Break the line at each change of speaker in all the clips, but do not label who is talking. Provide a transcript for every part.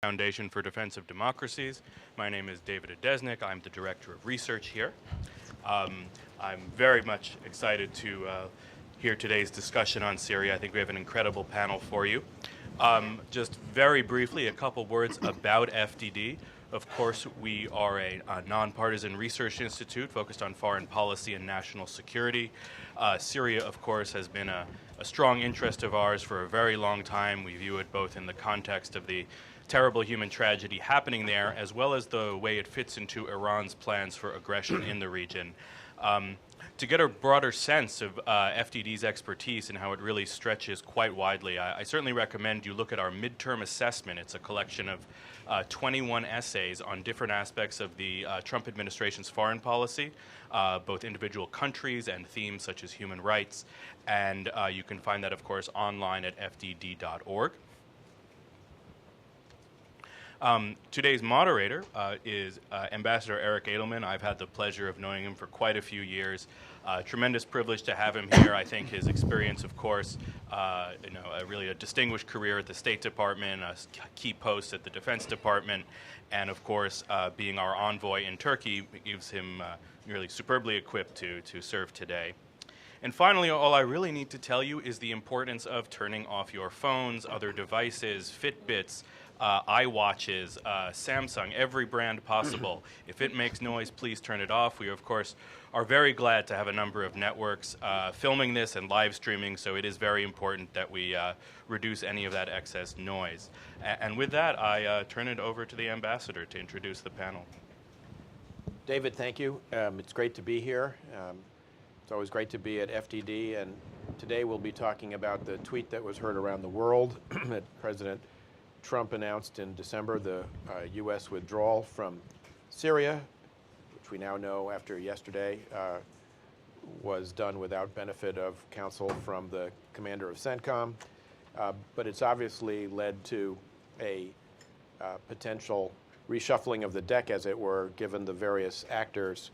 Foundation for Defense of Democracies. My name is David Adesnik. I'm the Director of Research here. I'm very much excited to hear today's discussion on Syria. I think we have an incredible panel for you. Just very briefly, a couple words about FDD. Of course, we are a nonpartisan research institute focused on foreign policy and national security. Syria, of course, has been a strong interest of ours for a very long time. We view it both in the context of the terrible human tragedy happening there, as well as the way it fits into Iran's plans for aggression in the region. To get a broader sense of FDD's expertise and how it really stretches quite widely, I certainly recommend you look at our midterm assessment. It's a collection of 21 essays on different aspects of the Trump administration's foreign policy, both individual countries and themes such as human rights. And you can find that, of course, online at fdd.org. Today's moderator is Ambassador Eric Edelman. I've had the pleasure of knowing him for quite a few years. Tremendous privilege to have him here. I think his experience, of course, really a distinguished career at the State Department, a key post at the Defense Department, and of course, being our envoy in Turkey gives him really superbly equipped to serve today. And finally, all I really need to tell you is the importance of turning off your phones, other devices, Fitbits, iWatches, Samsung, every brand possible. If it makes noise, please turn it off. We, of course, are very glad to have a number of networks filming this and live streaming, so it is very important that we reduce any of that excess noise. And with that, I turn it over to the ambassador to introduce the panel.
David, thank you. It's great to be here. It's always great to be at FDD, and today we'll be talking about the tweet that was heard around the world that President Trump announced in December, the U.S. withdrawal from Syria, which we now know after yesterday was done without benefit of counsel from the commander of CENTCOM. But it's obviously led to a potential reshuffling of the deck, as it were, given the various actors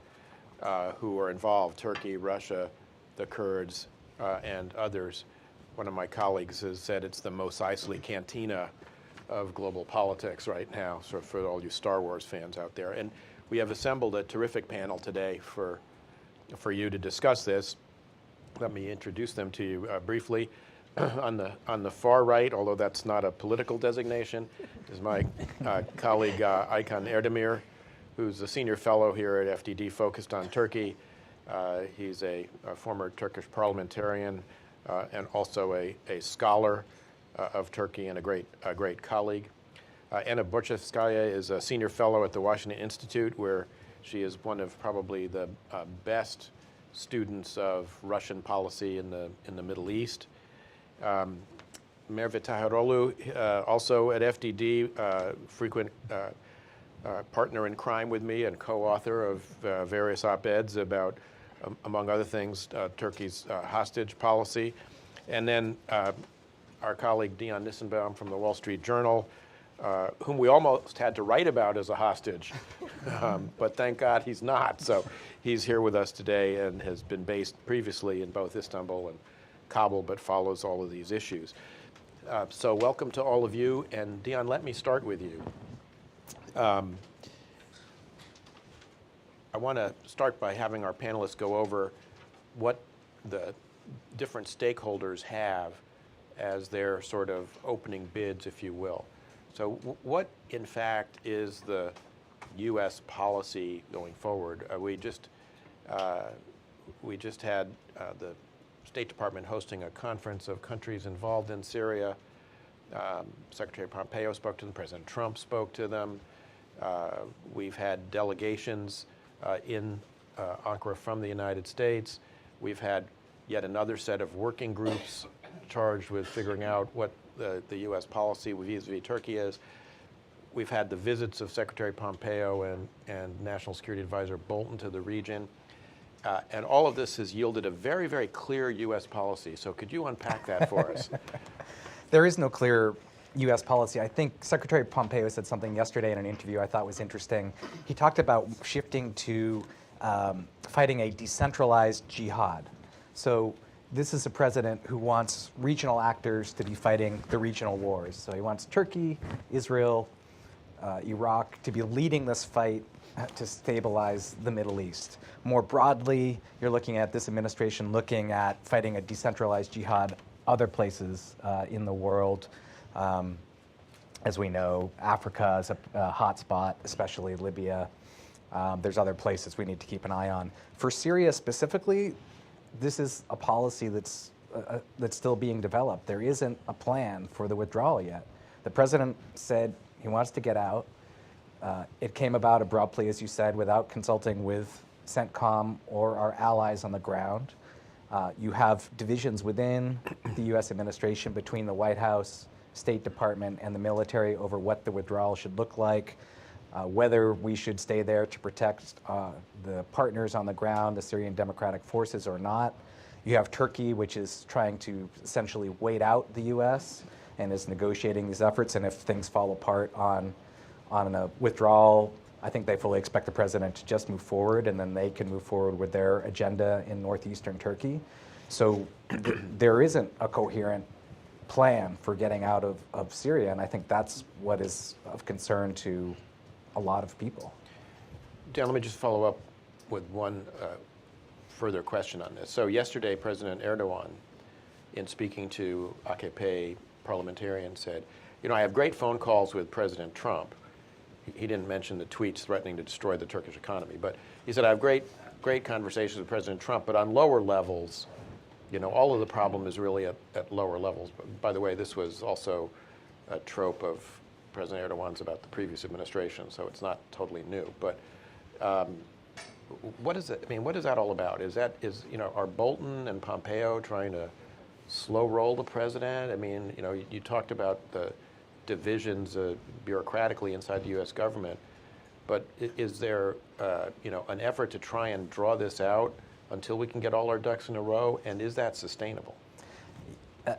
who are involved: Turkey, Russia, the Kurds, and others. One of my colleagues has said it's the Mos Eisley Cantina of global politics right now, so for all you Star Wars fans out there. And we have assembled a terrific panel today for you to discuss this. Let me introduce them to you briefly. On the far right, although that's not a political designation, is my colleague Aykan Erdemir, who's a senior fellow here at FDD focused on Turkey. He's a former Turkish parliamentarian and also a scholar of Turkey and a great colleague. Anna Borchevskaya is a senior fellow at the Washington Institute, where she is one of probably the best students of Russian policy in the Middle East. Merve Tahiroğlu, also at FDD, frequent partner in crime with me and co-author of various op-eds about, among other things, Turkey's hostage policy. And then our colleague Dion Nissenbaum from the Wall Street Journal, whom we almost had to write about as a hostage, but thank God he's not. So he's here with us today and has been based previously in both Istanbul and Kabul, but follows all of these issues. So welcome to all of you. And Dion, let me start with you. I want to start by having our panelists go over what the different stakeholders have as their sort of opening bids, if you will. So what, in fact, is the U.S. policy going forward? We just had the State Department hosting a conference of countries involved in Syria. Secretary Pompeo spoke to them. President Trump spoke to them. We've had delegations in Ankara from the United States. We've had yet another set of working groups charged with figuring out what the U.S. policy vis-a-vis Turkey is. We've had the visits of Secretary Pompeo and National Security Advisor Bolton to the region. And all of this has yielded a very, very clear U.S. policy. So could you unpack that for us?
There is no clear U.S. policy. I think Secretary Pompeo said something yesterday in an interview I thought was interesting. He talked about shifting to fighting a decentralized jihad. So this is a president who wants regional actors to be fighting the regional wars. So he wants Turkey, Israel, Iraq to be leading this fight to stabilize the Middle East. More broadly, you're looking at this administration looking at fighting a decentralized jihad other places in the world. As we know, Africa is a hot spot, especially Libya. There's other places we need to keep an eye on. For Syria specifically, this is a policy that's still being developed. There isn't a plan for the withdrawal yet. The president said he wants to get out. It came about abruptly, as you said, without consulting with CENTCOM or our allies on the ground. You have divisions within the U.S. administration between the White House, State Department, and the military over what the withdrawal should look like, whether we should stay there to protect the partners on the ground, the Syrian Democratic Forces, or not. You have Turkey, which is trying to essentially wait out the U.S. and is negotiating these efforts, and if things fall apart on a withdrawal, I think they fully expect the president to just move forward, and then they can move forward with their agenda in northeastern Turkey. So there isn't a coherent plan for getting out of Syria, and I think that's what is of concern to a lot of people.
Dan, let me just follow up with one further question on this. So yesterday, President Erdogan, in speaking to AKP parliamentarians, said, I have great phone calls with President Trump. He didn't mention the tweets threatening to destroy the Turkish economy, but he said, I have great conversations with President Trump, but on lower levels, all of the problem is really at lower levels. By the way, this was also a trope of President Erdogan's about the previous administration, so it's not totally new. But what is it? What is that all about? Are Bolton and Pompeo trying to slow roll the president? You talked about the divisions bureaucratically inside the U.S. government, but is there an effort to try and draw this out until we can get all our ducks in a row, and is that sustainable?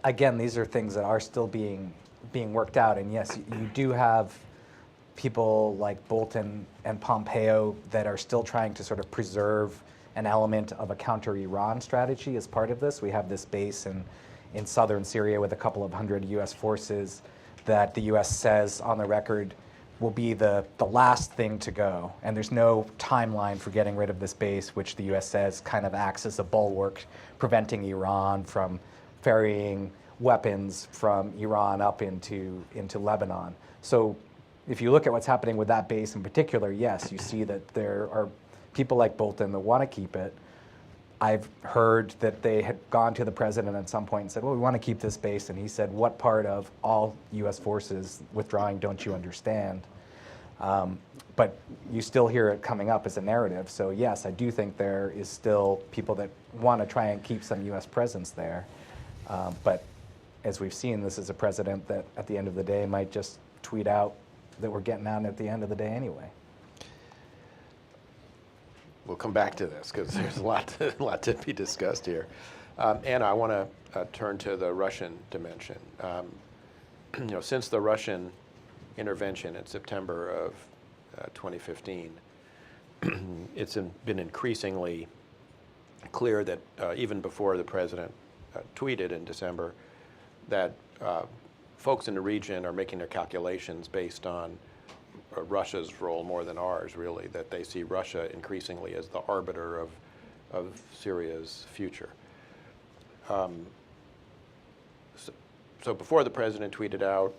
Again, these are things that are still being worked out, and yes, you do have people like Bolton and Pompeo that are still trying to sort of preserve an element of a counter-Iran strategy as part of this. We have this base in southern Syria with a couple of hundred U.S. forces that the U.S. says on the record will be the last thing to go. And there's no timeline for getting rid of this base, which the U.S. says kind of acts as a bulwark, preventing Iran from ferrying weapons from Iran up into Lebanon. So if you look at what's happening with that base in particular, yes, you see that there are people like Bolton that want to keep it. I've heard that they had gone to the president at some point and said, well, we want to keep this base. And he said, what part of all U.S. forces withdrawing don't you understand? But you still hear it coming up as a narrative. So yes, I do think there is still people that want to try and keep some U.S. presence there. But as we've seen, this is a president that at the end of the day might just tweet out that we're getting out at the end of the day anyway.
We'll come back to this because there's a lot to be discussed here. Anna, I want to turn to the Russian dimension. Since the Russian intervention in September of 2015, it's been increasingly clear that even before the president tweeted in December, that folks in the region are making their calculations based on Russia's role more than ours, really, that they see Russia increasingly as the arbiter of Syria's future. So before the president tweeted out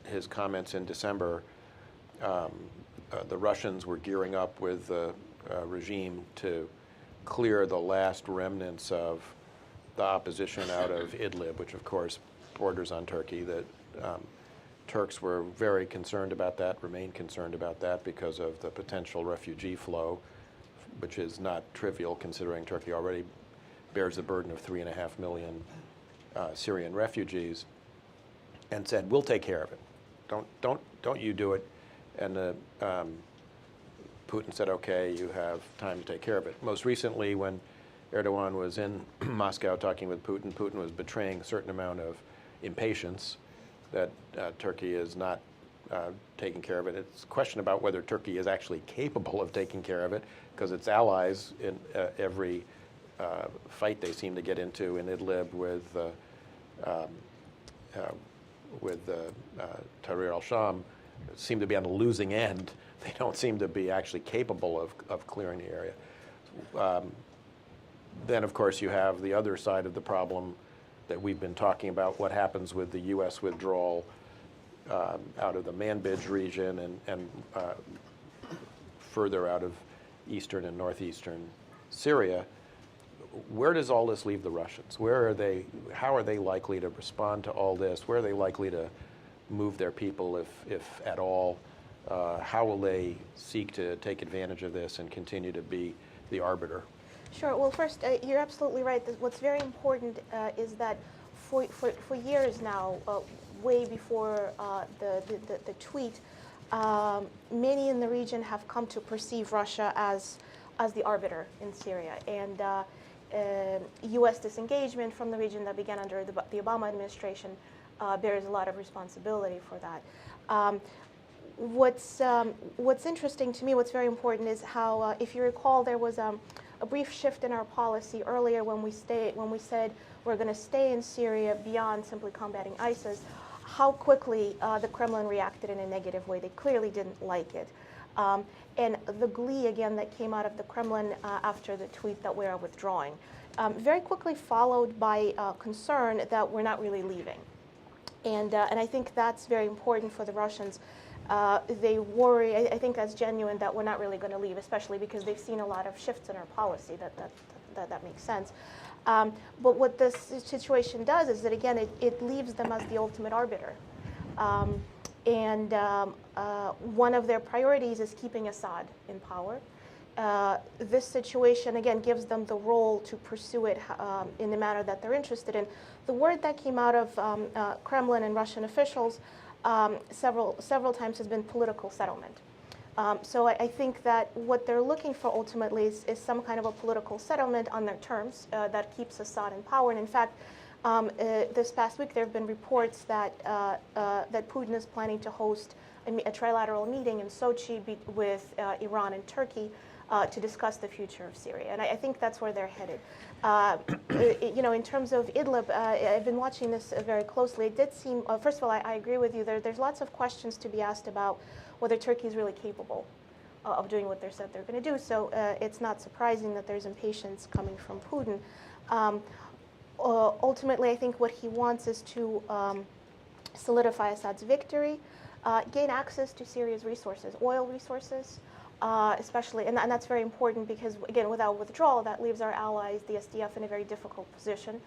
his comments in December, the Russians were gearing up with the regime to clear the last remnants of the opposition out of Idlib, which of course borders on Turkey. That Turks were very concerned about that, remain concerned about that because of the potential refugee flow, which is not trivial considering Turkey already bears the burden of 3.5 million Syrian refugees, and said, we'll take care of it. Don't you do it. And Putin said, okay, you have time to take care of it. Most recently, when Erdogan was in Moscow talking with Putin, Putin was betraying a certain amount of impatience that Turkey is not taking care of it. It's a question about whether Turkey is actually capable of taking care of it, because its allies in every fight they seem to get into in Idlib with Tahrir al-Sham seem to be on the losing end. They don't seem to be actually capable of clearing the area. Then, of course, you have the other side of the problem that we've been talking about, what happens with the U.S. withdrawal out of the Manbij region and further out of eastern and northeastern Syria. Where does all this leave the Russians? Where are they? How are they likely to respond to all this? Where are they likely to move their people, if at all? How will they seek to take advantage of this and continue to be the arbiter?
Sure. Well, first, you're absolutely right. What's very important is that for years now, way before the tweet, many in the region have come to perceive Russia as the arbiter in Syria. And U.S. disengagement from the region that began under the Obama administration bears a lot of responsibility for that. What's interesting to me, what's very important, is how, if you recall, there was a brief shift in our policy earlier when we said we're going to stay in Syria beyond simply combating ISIS. How quickly the Kremlin reacted in a negative way. They clearly didn't like it. And the glee, again, that came out of the Kremlin after the tweet that we are withdrawing, very quickly followed by concern that we're not really leaving. And I think that's very important for the Russians. They worry, I think that's genuine, that we're not really going to leave, especially because they've seen a lot of shifts in our policy. That makes sense. But what this situation does is that, again, it leaves them as the ultimate arbiter. And one of their priorities is keeping Assad in power. This situation, again, gives them the role to pursue it in the manner that they're interested in. The word that came out of Kremlin and Russian officials several times has been political settlement. So I think that what they're looking for ultimately is some kind of a political settlement on their terms that keeps Assad in power. And in fact, this past week there have been reports that that Putin is planning to host a trilateral meeting in Sochi with Iran and Turkey to discuss the future of Syria. And I think that's where they're headed. In terms of Idlib, I've been watching this very closely. It did seem, first of all, I agree with you. There's lots of questions to be asked about whether Turkey is really capable of doing what they said they're going to do. So it's not surprising that there's impatience coming from Putin. Ultimately, I think what he wants is to solidify Assad's victory, gain access to Syria's resources, oil resources, especially, and that's very important because, again, without withdrawal, that leaves our allies, the SDF, in a very difficult position.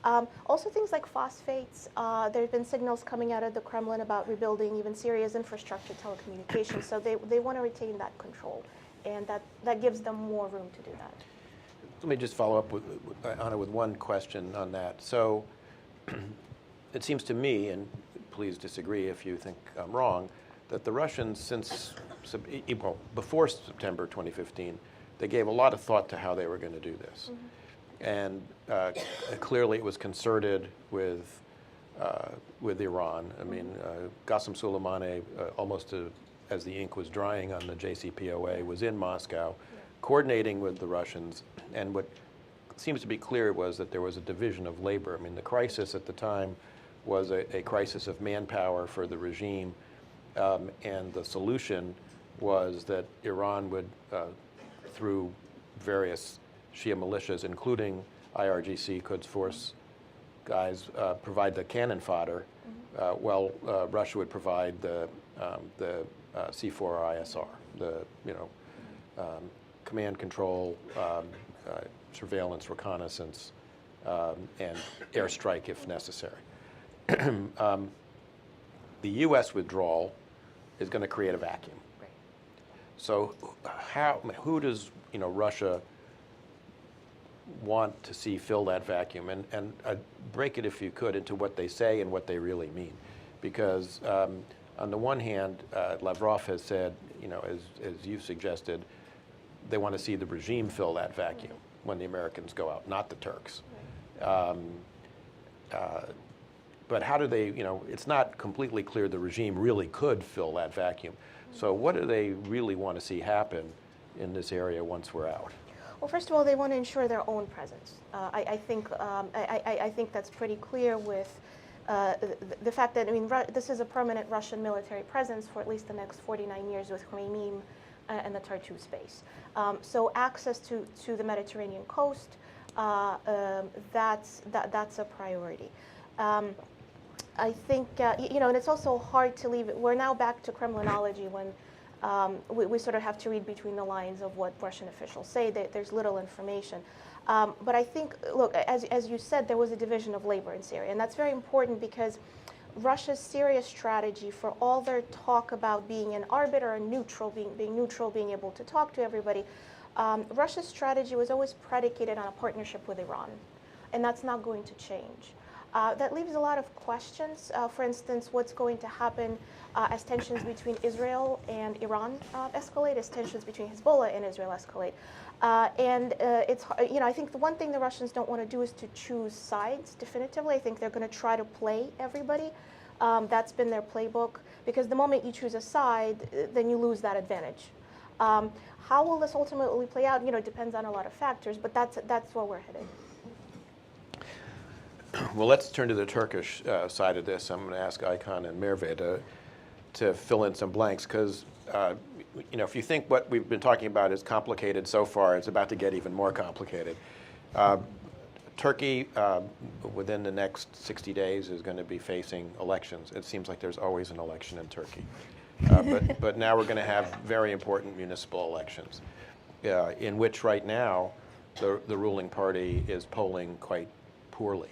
Also, things like phosphates. There have been signals coming out of the Kremlin about rebuilding even Syria's infrastructure, telecommunications. So they want to retain that control, and that gives them more room to do that.
Let me just follow up Anna, with one question on that. So it seems to me, and please disagree if you think I'm wrong, that the Russians, before September 2015, they gave a lot of thought to how they were going to do this. Mm-hmm. And clearly it was concerted with Iran. I mean, Qasem Soleimani, almost as the ink was drying on the JCPOA, was in Moscow, coordinating with the Russians. And what seems to be clear was that there was a division of labor. I mean, the crisis at the time was a crisis of manpower for the regime. And the solution was that Iran would, through various Shia militias, including IRGC, Quds Force guys, provide the cannon fodder, while Russia would provide the C4ISR, the command control, surveillance, reconnaissance, and airstrike if necessary. The U.S. withdrawal is going to create a vacuum.
Right.
So who does Russia want to see fill that vacuum? And break it, if you could, into what they say and what they really mean. Because on the one hand, Lavrov has said, as you suggested, they want to see the regime fill that vacuum when the Americans go out, not the Turks. Right. But how do they, it's not completely clear the regime really could fill that vacuum. So what do they really want to see happen in this area once we're out?
Well, first of all, they want to ensure their own presence. I think that's pretty clear with the fact that, I mean, this is a permanent Russian military presence for at least the next 49 years with Khmeimim and the Tartu space. So access to the Mediterranean coast, that's a priority. I think, you know, and it's also hard to leave it. We're now back to Kremlinology when we sort of have to read between the lines of what Russian officials say. There's little information. But I think, look, as you said, there was a division of labor in Syria. And that's very important because Russia's Syria strategy, for all their talk about being an arbiter and neutral, being neutral, being able to talk to everybody, Russia's strategy was always predicated on a partnership with Iran. And that's not going to change. That leaves a lot of questions. For instance, what's going to happen as tensions between Israel and Iran escalate, as tensions between Hezbollah and Israel escalate. It's, you know, I think the one thing the Russians don't want to do is to choose sides definitively. I think they're going to try to play everybody. That's been their playbook, because the moment you choose a side, then you lose that advantage. How will this ultimately play out? You know, it depends on a lot of factors, but that's where we're headed.
Well, let's turn to the Turkish side of this. I'm going to ask Aykan and Merve to fill in some blanks, because you know, if you think what we've been talking about is complicated so far, it's about to get even more complicated. Turkey, within the next 60 days, is going to be facing elections. It seems like there's always an election in Turkey. But now we're going to have very important municipal elections, in which right now the ruling party is polling quite poorly.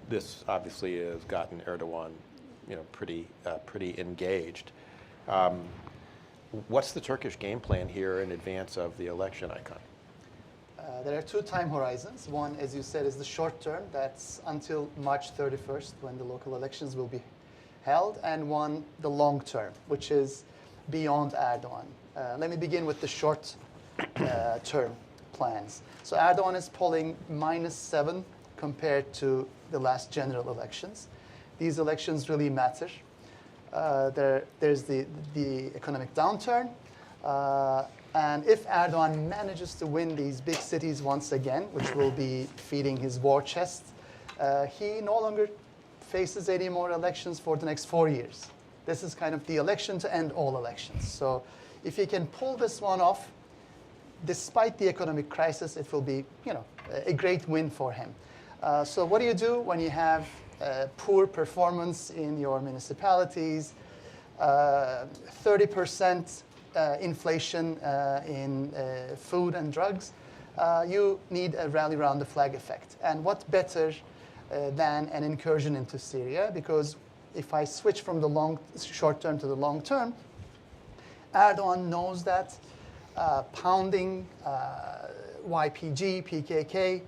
This obviously has gotten Erdogan, you know, pretty engaged. What's the Turkish game plan here in advance of the election, Aykan?
There are two time horizons. One, as you said, is the short term. That's until March 31st, when the local elections will be held. And one, the long term, which is beyond Erdogan. Let me begin with the short term plans. So Erdogan is polling -7 compared to the last general elections. These elections really matter. There's the economic downturn. And if Erdogan manages to win these big cities once again, which will be feeding his war chest, he no longer faces any more elections for the next 4 years. This is kind of the election to end all elections. So if he can pull this one off, despite the economic crisis, it will be, you know, a great win for him. So what do you do when you have poor performance in your municipalities, 30% inflation in food and drugs? You need a rally around the flag effect. And what better than an incursion into Syria? Because if I switch from the short term to the long term, Erdogan knows that pounding YPG, PKK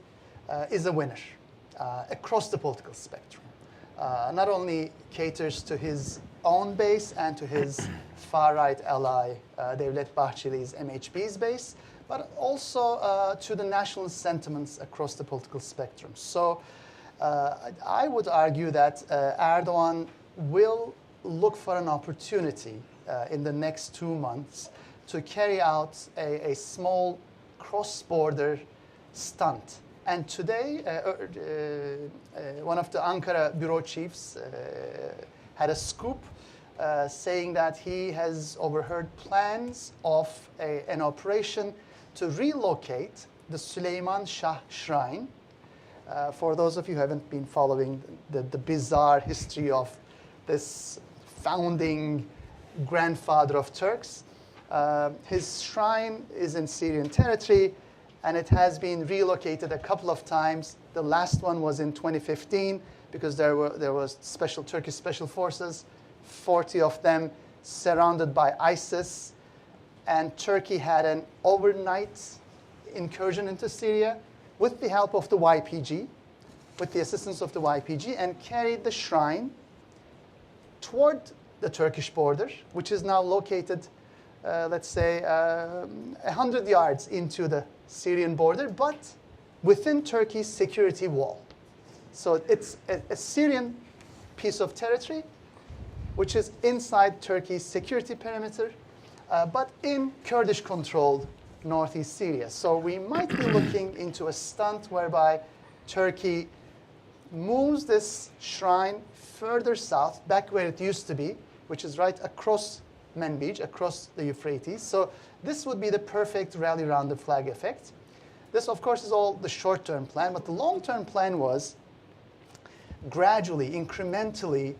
is a winner across the political spectrum. Not only caters to his own base and to his far-right ally, Devlet Bahçeli's MHP's base, but also to the nationalist sentiments across the political spectrum. So I would argue that Erdogan will look for an opportunity in the next 2 months to carry out a small cross-border stunt. And today, one of the Ankara bureau chiefs had a scoop saying that he has overheard plans of an operation to relocate the Süleyman Shah Shrine. For those of you who haven't been following the bizarre history of this founding grandfather of Turks, his shrine is in Syrian territory, and it has been relocated a couple of times. The last one was in 2015 because there was Turkish special forces, 40 of them surrounded by ISIS, and Turkey had an overnight incursion into Syria with the help of the YPG, with the assistance of the YPG, and carried the shrine toward the Turkish border, which is now located, let's say, 100 yards into the Syrian border, but within Turkey's security wall. So it's a Syrian piece of territory, which is inside Turkey's security perimeter, but in Kurdish-controlled northeast Syria. So we might be looking into a stunt whereby Turkey moves this shrine further south, back where it used to be, which is right across Manbij, across the Euphrates. So this would be the perfect rally around the flag effect. This, of course, is all the short-term plan, but the long-term plan was gradually, incrementally,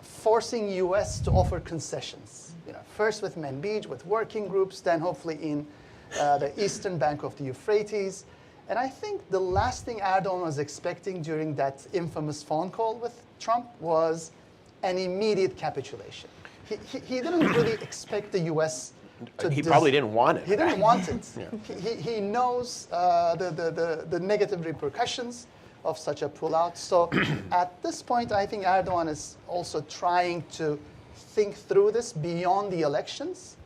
forcing U.S. to offer concessions. First with Manbij, with working groups, then hopefully in the eastern bank of the Euphrates. And I think the last thing Erdogan was expecting during that infamous phone call with Trump was an immediate capitulation. He didn't really expect the U.S. to...
He probably didn't want it.
He didn't want it.
Yeah.
He knows the negative repercussions of such a pullout. So at this point, I think Erdogan is also trying to think through this beyond the elections.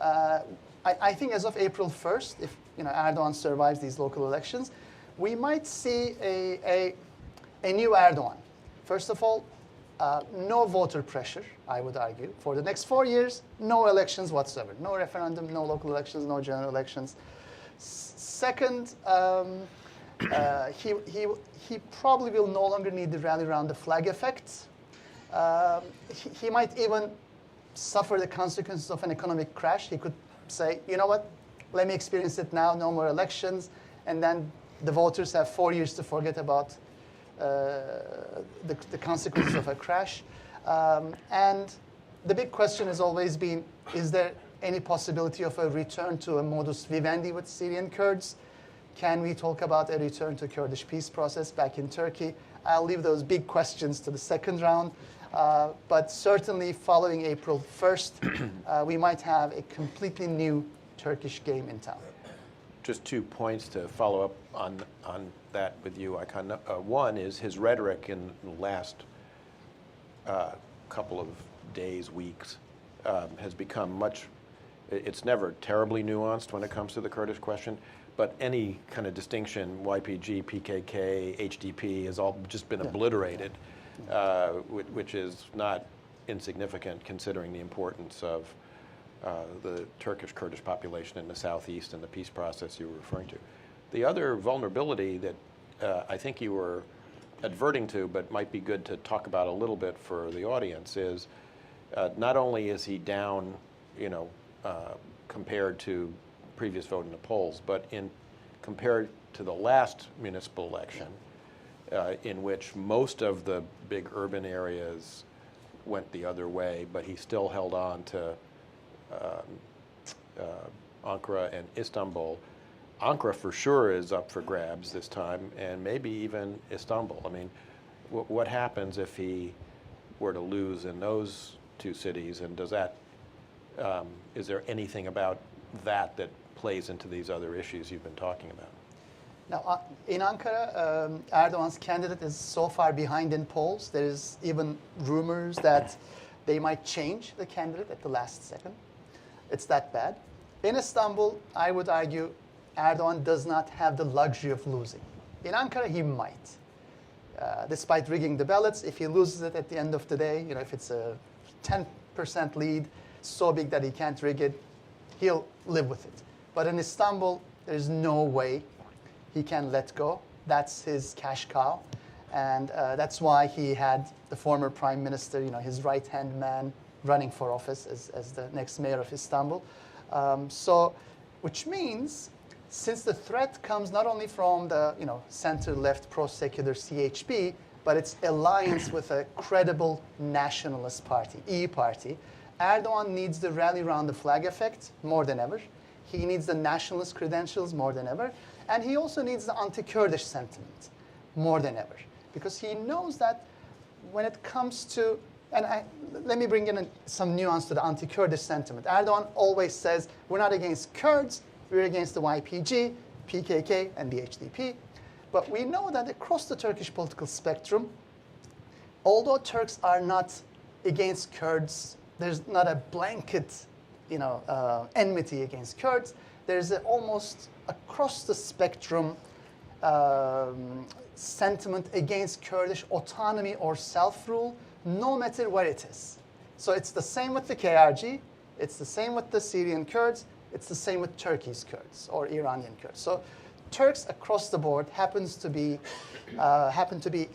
I think as of April 1st, if Erdogan survives these local elections, we might see a new Erdogan. First of all, no voter pressure, I would argue. For the next 4 years, no elections whatsoever. No referendum, no local elections, no general elections. Second, he probably will no longer need the rally around the flag effect. He might even suffer the consequences of an economic crash. He could say, you know what, let me experience it now, no more elections, and then the voters have 4 years to forget about the consequences of a crash. And the big question has always been, is there any possibility of a return to a modus vivendi with Syrian Kurds? Can we talk about a return to Kurdish peace process back in Turkey? I'll leave those big questions to the second round. But certainly following April 1st, we might have a completely new Turkish game in town.
Just 2 points to follow up on that with you, Aykan. One is his rhetoric in the last couple of days, weeks, has become much, it's never terribly nuanced when it comes to the Kurdish question, but any kind of distinction, YPG, PKK, HDP, has all just been obliterated, which is not insignificant considering the importance of the Turkish Kurdish population in the southeast and the peace process you were referring to. The other vulnerability that I think you were adverting to, but might be good to talk about a little bit for the audience, is not only is he down, compared to previous vote in the polls, but compared to the last municipal election, in which most of the big urban areas went the other way, but he still held on to Ankara and Istanbul. Ankara for sure is up for grabs this time, and maybe even Istanbul. I mean, what happens if he were to lose in those two cities, and does that, is there anything about that plays into these other issues you've been talking about?
Now, in Ankara, Erdogan's candidate is so far behind in polls. There is even rumors that they might change the candidate at the last second. It's that bad. In Istanbul, I would argue Erdogan does not have the luxury of losing. In Ankara, he might. Despite rigging the ballots, if he loses it at the end of the day, if it's a 10% lead, so big that he can't rig it, he'll live with it. But in Istanbul, there's no way he can let go. That's his cash cow. And that's why he had the former prime minister, his right-hand man, running for office as the next mayor of Istanbul. Which means, since the threat comes not only from the center-left pro-secular CHP, but its alliance with a credible nationalist party, E party, Erdogan needs the rally around the flag effect more than ever. He needs the nationalist credentials more than ever. And he also needs the anti-Kurdish sentiment more than ever. Because he knows that when it comes to, let me bring in some nuance to the anti-Kurdish sentiment. Erdogan always says, we're not against Kurds, we're against the YPG, PKK, and the HDP. But we know that across the Turkish political spectrum, although Turks are not against Kurds, there's not a blanket enmity against Kurds. There's almost across the spectrum sentiment against Kurdish autonomy or self-rule, no matter where it is. So it's the same with the KRG, it's the same with the Syrian Kurds, it's the same with Turkey's Kurds or Iranian Kurds. So Turks across the board happen to be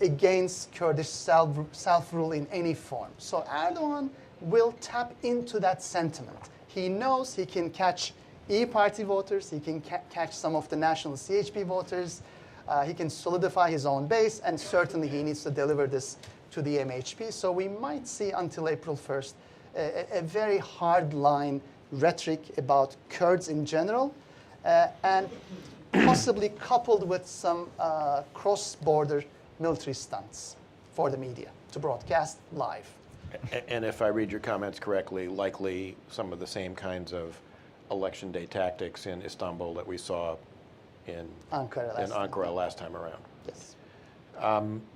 against Kurdish self-rule in any form. So Erdogan will tap into that sentiment. He knows he can catch E Party voters, he can catch some of the national CHP voters, he can solidify his own base, and certainly he needs to deliver this to the MHP. So we might see until April 1st a very hard-line rhetoric about Kurds in general, and possibly coupled with some cross-border military stunts for the media to broadcast live.
And if I read your comments correctly, likely some of the same kinds of election day tactics in Istanbul that we saw in Ankara last time around.
Yes.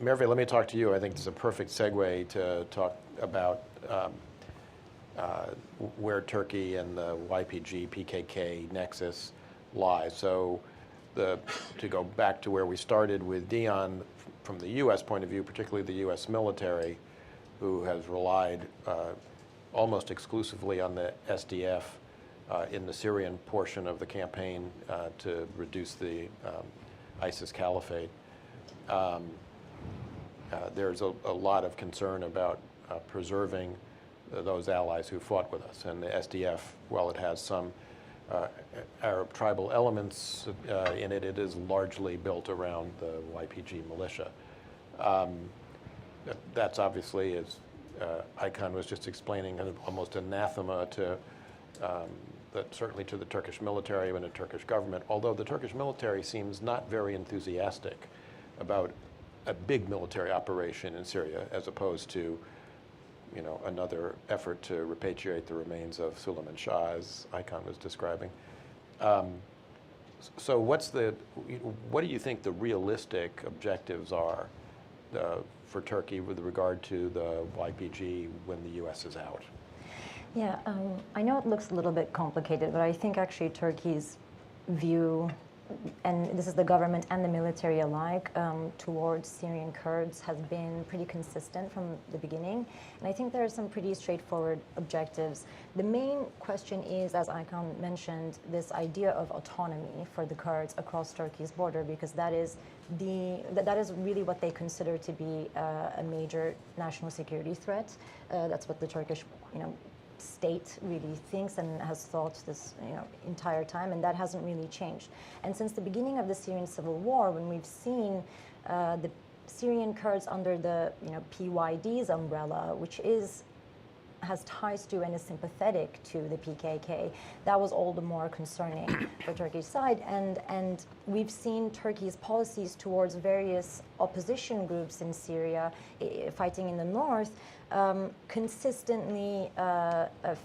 Merve, let me talk to you. I think this is a perfect segue to talk about where Turkey and the YPG, PKK nexus lies. So to go back to where we started with Dion, from the U.S. point of view, particularly the U.S. military, who has relied almost exclusively on the SDF in the Syrian portion of the campaign to reduce the ISIS caliphate. There's a lot of concern about preserving those allies who fought with us. And the SDF, while it has some Arab tribal elements in it, it is largely built around the YPG militia. That's obviously, as Aykan was just explaining, almost anathema to certainly to the Turkish military and the Turkish government, although the Turkish military seems not very enthusiastic about a big military operation in Syria, as opposed to, you know, another effort to repatriate the remains of Suleiman Shah, as Aykan was describing. So what do you think the realistic objectives are for Turkey with regard to the YPG when the U.S. is out?
Yeah, I know it looks a little bit complicated, but I think actually Turkey's view, and this is the government and the military alike, towards Syrian Kurds has been pretty consistent from the beginning. And I think there are some pretty straightforward objectives. The main question is, as Aykan mentioned, this idea of autonomy for the Kurds across Turkey's border, because that is really what they consider to be a major national security threat. That's what the Turkish, state really thinks and has thought this entire time, and that hasn't really changed. And since the beginning of the Syrian civil war, when we've seen the Syrian Kurds under the PYD's umbrella, which has ties to and is sympathetic to the PKK, that was all the more concerning for Turkey's side. And we've seen Turkey's policies towards various opposition groups in Syria fighting in the north consistently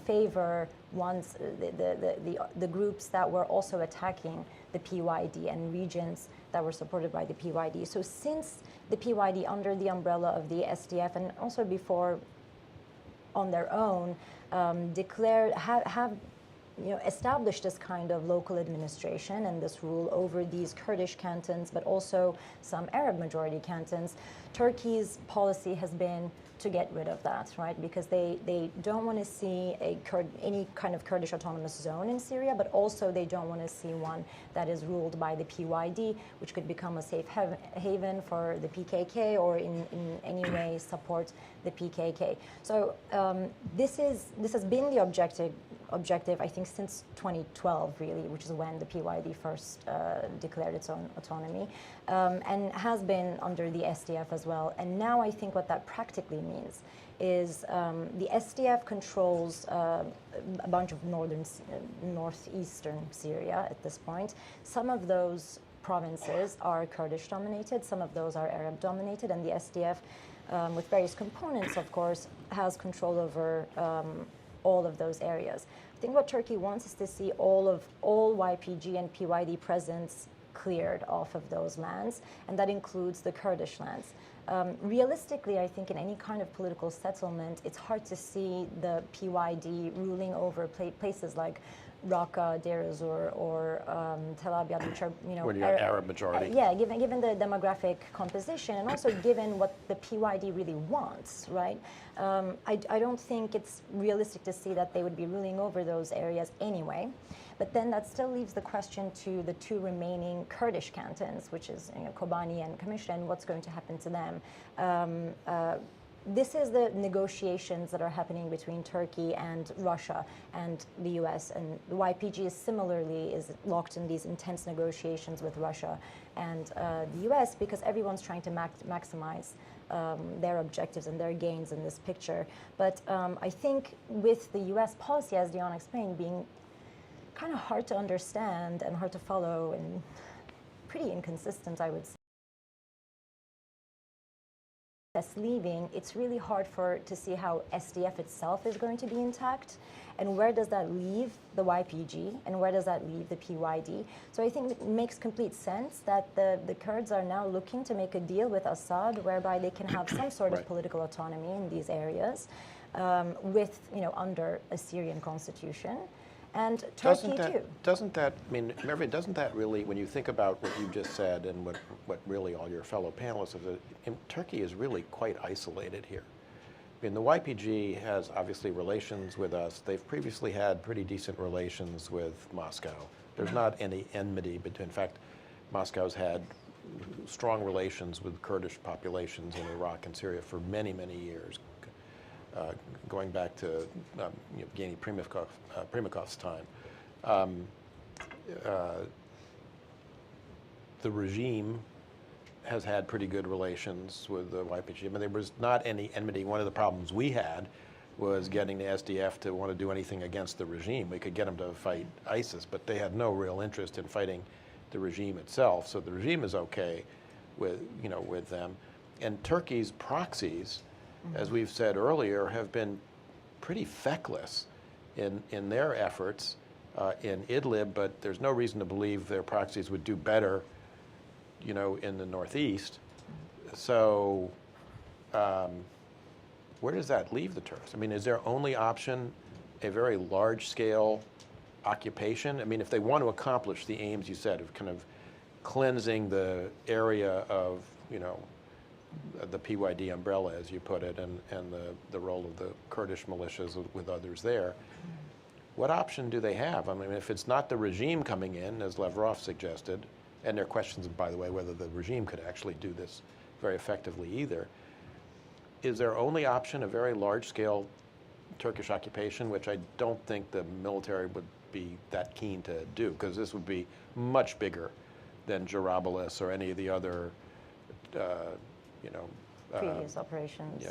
favor the groups that were also attacking the PYD and regions that were supported by the PYD. So since the PYD, under the umbrella of the SDF, and also before on their own, have established this kind of local administration and this rule over these Kurdish cantons, but also some Arab majority cantons, Turkey's policy has been to get rid of that, right? Because they don't want to see any kind of Kurdish autonomous zone in Syria, but also they don't want to see one that is ruled by the PYD, which could become a safe haven for the PKK or in any way support the PKK. So this has been the objective, I think, since 2012, really, which is when the PYD first declared its own autonomy, and has been under the SDF as well. And now I think what that practically means is the SDF controls a bunch of northeastern Syria at this point. Some of those provinces are Kurdish dominated, some of those are Arab dominated, and the SDF, with various components, of course, has control over all of those areas. I think what Turkey wants is to see all YPG and PYD presence cleared off of those lands, and that includes the Kurdish lands. Realistically, I think in any kind of political settlement, it's hard to see the PYD ruling over places like Raqqa, Deir ez-Zor, or Tel Abyad, which are
When you have Arab majority.
yeah, given the demographic composition, and also given what the PYD really wants, right? I don't think it's realistic to see that they would be ruling over those areas anyway. But then that still leaves the question to the two remaining Kurdish cantons, which is Kobani and Kamışlı, and what's going to happen to them. This is the negotiations that are happening between Turkey and Russia and the US, and the YPG is locked in these intense negotiations with Russia and the US, because everyone's trying to maximize their objectives and their gains in this picture. But I think with the US policy, as Dion explained, being kind of hard to understand and hard to follow and pretty inconsistent, I would say. Leaving, it's really hard to see how SDF itself is going to be intact, and where does that leave the YPG, and where does that leave the PYD. So I think it makes complete sense that the Kurds are now looking to make a deal with Assad whereby they can have some sort of political autonomy in these areas with, under a Syrian constitution. And Turkey too.
Doesn't that, I mean, Merve, doesn't that really, when you think about what you just said and what really all your fellow panelists have said, Turkey is really quite isolated here. I mean, the YPG has obviously relations with us. They've previously had pretty decent relations with Moscow. There's not any enmity between, in fact, Moscow's had strong relations with Kurdish populations in Iraq and Syria for many, many years. Going back to Evgeny Primakov's time. The regime has had pretty good relations with the YPG. I mean, there was not any enmity. One of the problems we had was getting the SDF to want to do anything against the regime. We could get them to fight ISIS, but they had no real interest in fighting the regime itself. So the regime is okay with, with them. And Turkey's proxies, as we've said earlier, have been pretty feckless in their efforts in Idlib, but there's no reason to believe their proxies would do better, in the northeast. So where does that leave the Turks? I mean, is their only option a very large-scale occupation? I mean, if they want to accomplish the aims you said of kind of cleansing the area of, the PYD umbrella, as you put it, and the role of the Kurdish militias with others there. What option do they have? I mean, if it's not the regime coming in, as Lavrov suggested, and there are questions, by the way, whether the regime could actually do this very effectively either, is their only option a very large-scale Turkish occupation, which I don't think the military would be that keen to do, because this would be much bigger than Jarabulus or any of the other
previous operations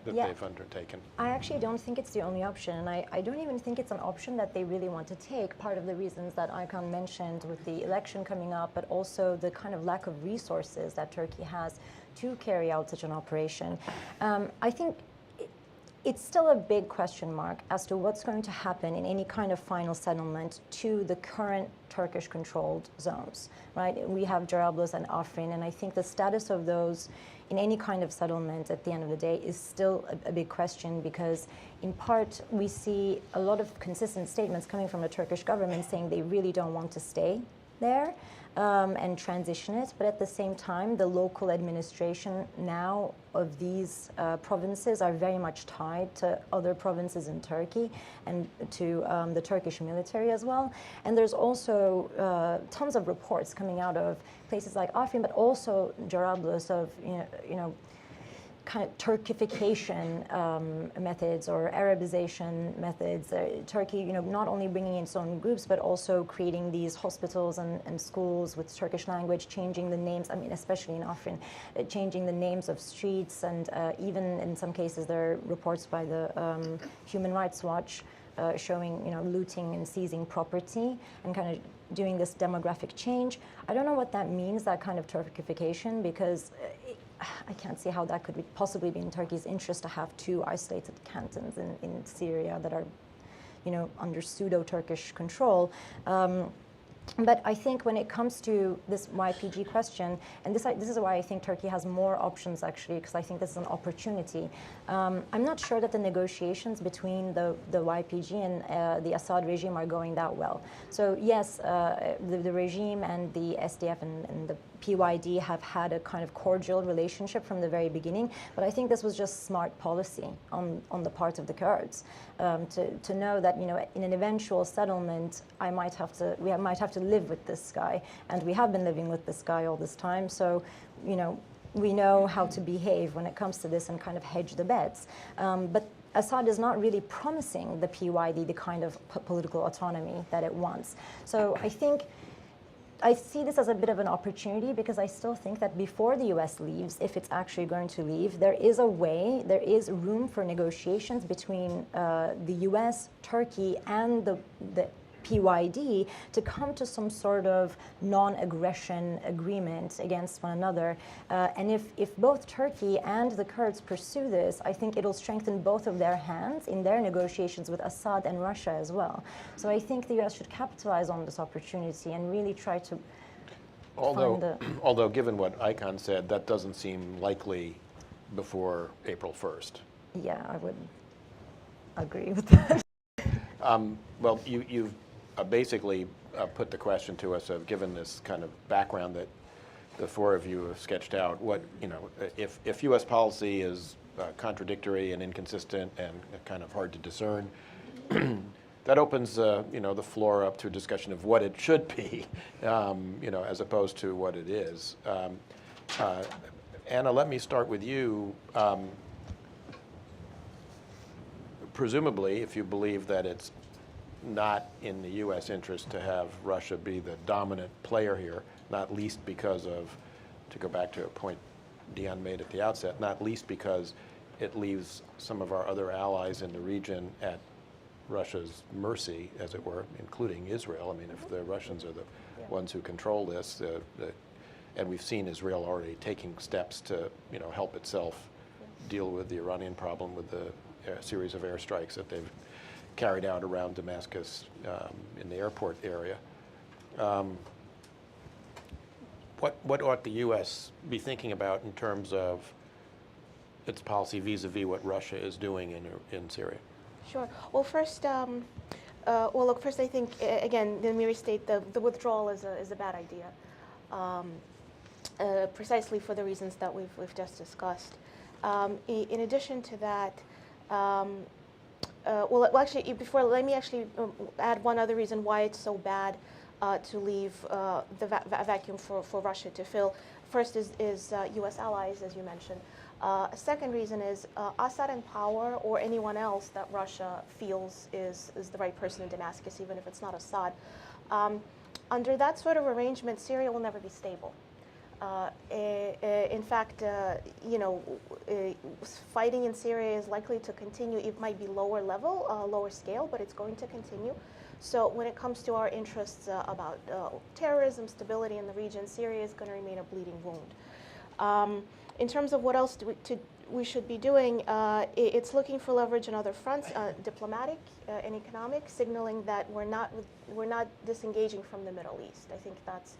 that they've undertaken.
I actually don't think it's the only option, and I don't even think it's an option that they really want to take. Part of the reasons that Aykan mentioned with the election coming up, but also the kind of lack of resources that Turkey has to carry out such an operation. I think it's still a big question mark as to what's going to happen in any kind of final settlement to the current Turkish-controlled zones, right? We have Jarabulus and Afrin, and I think the status of those in any kind of settlement at the end of the day is still a big question, because in part we see a lot of consistent statements coming from the Turkish government saying they really don't want to stay there and transition it, but at the same time the local administration now of these provinces are very much tied to other provinces in Turkey and to the Turkish military as well. And there's also tons of reports coming out of places like Afrin, but also Jarabulus of kind of Turkification methods or Arabization methods. Turkey, not only bringing in its own groups, but also creating these hospitals and schools with Turkish language, changing the names, I mean, especially in Afrin, changing the names of streets, and even in some cases there are reports by the Human Rights Watch showing, looting and seizing property and kind of doing this demographic change. I don't know what that means, that kind of Turkification, because I can't see how that could possibly be in Turkey's interest to have two isolated cantons in Syria that are, under pseudo-Turkish control. But I think when it comes to this YPG question, and this is why I think Turkey has more options actually, because I think this is an opportunity. I'm not sure that the negotiations between the YPG and the Assad regime are going that well. So yes, the regime and the SDF and the PYD have had a kind of cordial relationship from the very beginning, but I think this was just smart policy on the part of the Kurds to know that, you know, in an eventual settlement, we might have to live with this guy, and we have been living with this guy all this time. So, you know, we know how to behave when it comes to this and kind of hedge the bets. But Assad is not really promising the PYD the kind of political autonomy that it wants. So I think I see this as a bit of an opportunity, because I still think that before the US leaves, if it's actually going to leave, there is room for negotiations between the US, Turkey, and the PYD to come to some sort of non-aggression agreement against one another. And if both Turkey and the Kurds pursue this, I think it'll strengthen both of their hands in their negotiations with Assad and Russia as well. So I think the US should capitalize on this opportunity and really try to
Although given what Icon said, that doesn't seem likely before April 1st.
Yeah, I would agree with that.
Well, you've basically put the question to us of, given this kind of background that the four of you have sketched out, what, you know, if U.S. policy is contradictory and inconsistent and kind of hard to discern, that opens, you know, the floor up to a discussion of what it should be, you know, as opposed to what it is. Anna, let me start with you. Presumably, if you believe that it's not in the U.S. interest to have Russia be the dominant player here, not least because of, to go back to a point Dion made at the outset, not least because it leaves some of our other allies in the region at Russia's mercy, as it were, including Israel. I mean, if the Russians are the ones who control this, and we've seen Israel already taking steps to, you know, help itself deal with the Iranian problem with the series of airstrikes that they've carried out around Damascus in the airport area. What ought the U.S. be thinking about in terms of its policy vis-a-vis what Russia is doing in Syria?
Sure. Well, first, first I think, again, let me restate, the withdrawal is a bad idea, precisely for the reasons that we've just discussed. In addition to that, let me actually add one other reason why it's so bad to leave the vacuum for Russia to fill. First is U.S. allies, as you mentioned. A second reason is Assad in power, or anyone else that Russia feels is the right person in Damascus, even if it's not Assad. Under that sort of arrangement, Syria will never be stable. In fact, fighting in Syria is likely to continue. It might be lower level, lower scale, but it's going to continue. So when it comes to our interests about terrorism, stability in the region, Syria is going to remain a bleeding wound. In terms of what else we should be doing, it's looking for leverage in other fronts, diplomatic and economic, signaling that we're not disengaging from the Middle East. I think that's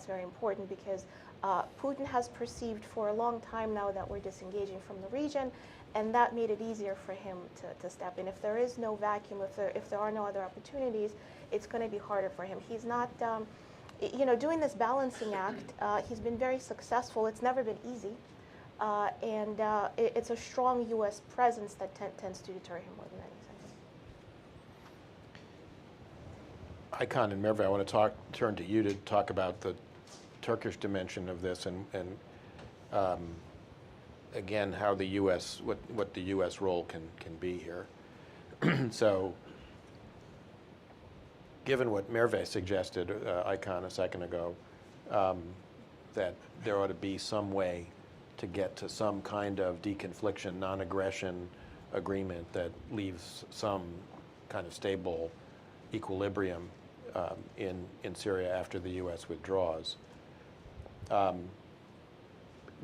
very important, because Putin has perceived for a long time now that we're disengaging from the region, and that made it easier for him to step in. If there is no vacuum, if there are no other opportunities, it's going to be harder for him. He's not, doing this balancing act. He's been very successful. It's never been easy, and it's a strong U.S. presence that tends to deter him more than anything.
Icon and Merve, I want to turn to you to talk about the Turkish dimension of this, and again, how the U.S. what the U.S. role can be here. So, given what Merve suggested, Icon, a second ago, that there ought to be some way to get to some kind of deconfliction, non-aggression agreement that leaves some kind of stable equilibrium in Syria after the U.S. withdraws.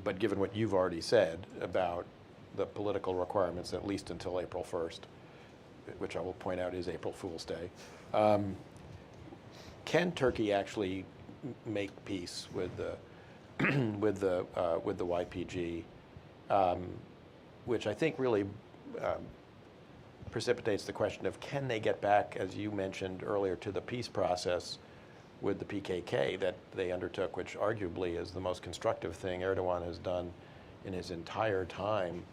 But given what you've already said about the political requirements, at least until April 1st, which I will point out is April Fool's Day, can Turkey actually make peace with the with the YPG, which I think really precipitates the question of can they get back, as you mentioned earlier, to the peace process with the PKK that they undertook, which arguably is the most constructive thing Erdogan has done in his entire time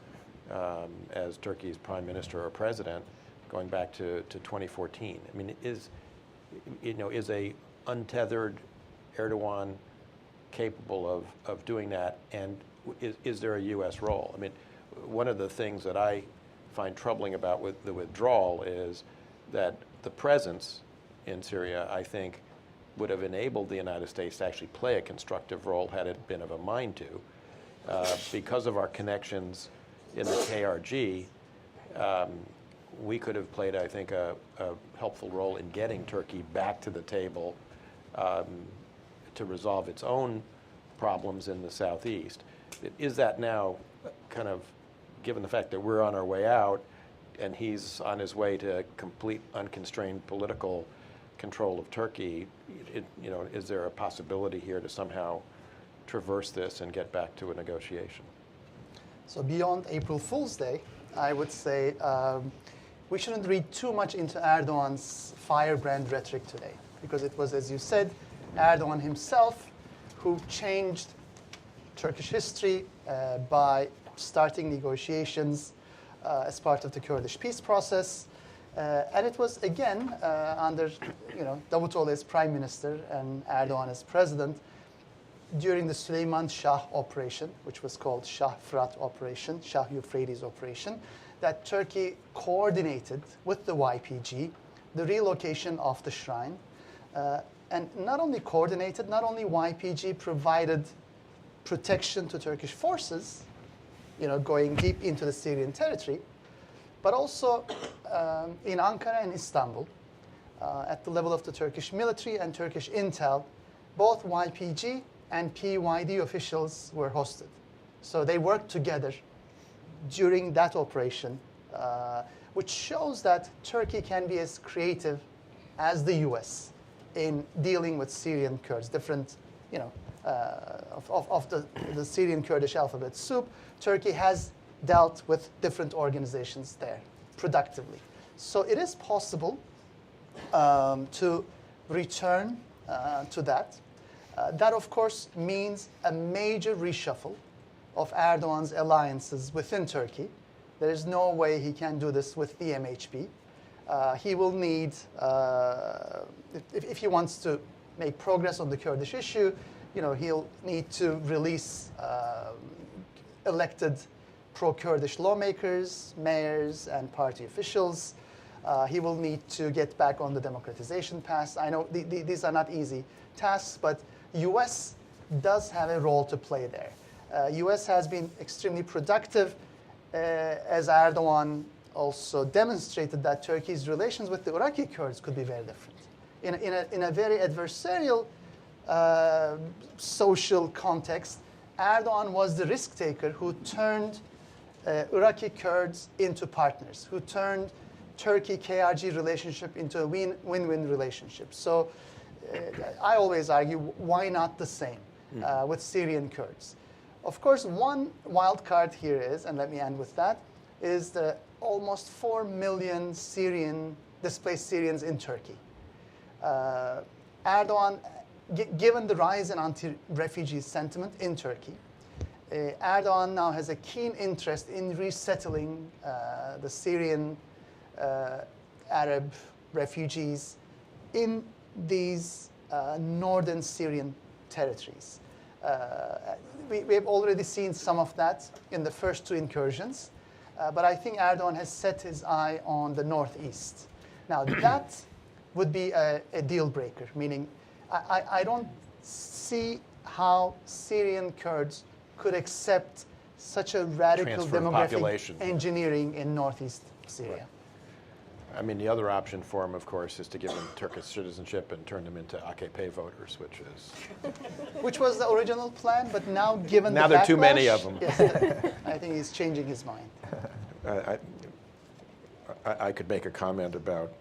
as Turkey's prime minister or president, going back to 2014. I mean, is a untethered Erdogan capable of doing that, and is there a U.S. role? I mean, one of the things that I find troubling about with the withdrawal is that the presence in Syria, I think, would have enabled the United States to actually play a constructive role had it been of a mind to. Because of our connections in the KRG, we could have played, I think, a helpful role in getting Turkey back to the table to resolve its own problems in the southeast. Is that now kind of, given the fact that we're on our way out and he's on his way to complete unconstrained political control of Turkey, is there a possibility here to somehow traverse this and get back to a negotiation?
So beyond April Fool's Day, I would say we shouldn't read too much into Erdogan's firebrand rhetoric today, because it was, as you said, Erdogan himself who changed Turkish history by starting negotiations as part of the Kurdish peace process. And it was, again, under Davutoğlu as prime minister and Erdogan as president, during the Süleyman Shah operation, which was called Shah Fırat operation, Shah Euphrates operation, that Turkey coordinated with the YPG the relocation of the shrine. And not only coordinated, not only YPG provided protection to Turkish forces, going deep into the Syrian territory, but also in Ankara and Istanbul, at the level of the Turkish military and Turkish intel, both YPG and PYD officials were hosted. So they worked together during that operation, which shows that Turkey can be as creative as the US in dealing with Syrian Kurds, different, of the Syrian Kurdish alphabet soup. Turkey has dealt with different organizations there productively. So it is possible to return to that. That, of course, means a major reshuffle of Erdogan's alliances within Turkey. There is no way he can do this with the MHP. He will need, if he wants to make progress on the Kurdish issue, he'll need to release elected pro-Kurdish lawmakers, mayors, and party officials. He will need to get back on the democratization path. I know these are not easy tasks, but U.S. does have a role to play there. U.S. has been extremely productive, as Erdogan also demonstrated that Turkey's relations with the Iraqi Kurds could be very different. In a very adversarial social context, Erdogan was the risk taker who turned Iraqi Kurds into partners, who turned Turkey-KRG relationship into a win-win relationship. So I always argue, why not the same with Syrian Kurds? Of course, one wild card here is, and let me end with that, is the almost 4 million displaced Syrians in Turkey. Erdogan, given the rise in anti-refugee sentiment in Turkey, Erdogan now has a keen interest in resettling the Syrian Arab refugees in these northern Syrian territories. We have already seen some of that in the first two incursions, but I think Erdogan has set his eye on the northeast. Now that would be a deal breaker, meaning I don't see how Syrian Kurds could accept such a radical demographic engineering in northeast Syria.
Right. I mean, the other option for him, of course, is to give them Turkish citizenship and turn them into AKP voters,
which was the original plan, but now given
now
the
there are too
backlash,
many of them.
Yes, I think he's changing his mind.
I could make a comment about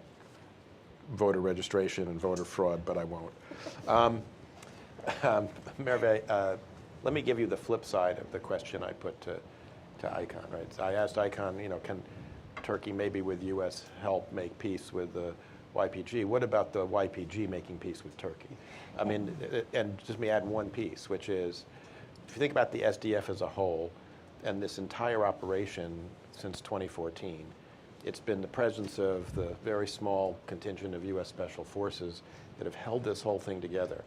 voter registration and voter fraud, but I won't. Merve, let me give you the flip side of the question I put to Icon, right? So I asked Icon, can Turkey maybe with U.S. help make peace with the YPG? What about the YPG making peace with Turkey? I mean, and just let me add one piece, which is, if you think about the SDF as a whole, and this entire operation since 2014, it's been the presence of the very small contingent of U.S. Special Forces that have held this whole thing together.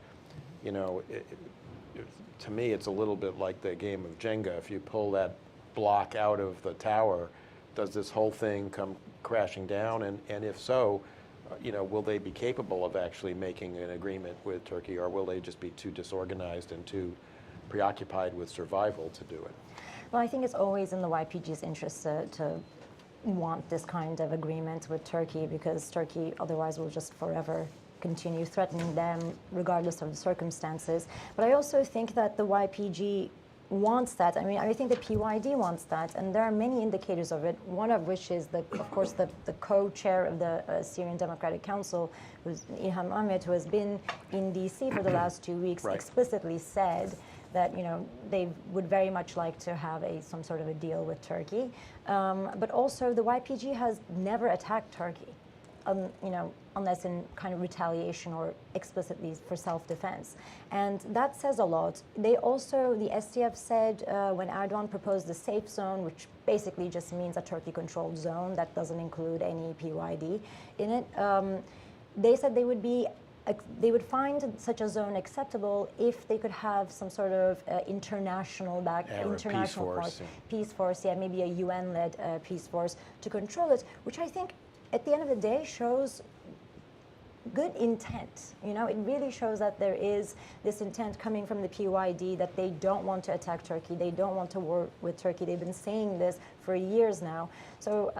To me, it's a little bit like the game of Jenga. If you pull that block out of the tower, does this whole thing come crashing down? And if so, will they be capable of actually making an agreement with Turkey, or will they just be too disorganized and too preoccupied with survival to do it?
Well, I think it's always in the YPG's interest to want this kind of agreement with Turkey, because Turkey otherwise will just forever continue threatening them regardless of the circumstances. But I also think that the YPG wants that. I mean, I think the PYD wants that, and there are many indicators of it, one of which is, of course, the co-chair of the Syrian Democratic Council, who's Ilham Ahmet, who has been in D.C. for the last 2 weeks,
Right.
explicitly said that they would very much like to have some sort of a deal with Turkey. But also the YPG has never attacked Turkey, unless in kind of retaliation or explicitly for self-defense. And that says a lot. The SDF said when Erdogan proposed the safe zone, which basically just means a Turkey-controlled zone that doesn't include any PYD in it, they said they would find such a zone acceptable if they could have some sort of international peace force, maybe a UN-led peace force to control it, which I think at the end of the day shows good intent. It really shows that there is this intent coming from the PYD that they don't want to attack Turkey, they don't want to war with Turkey. They've been saying this for years now. So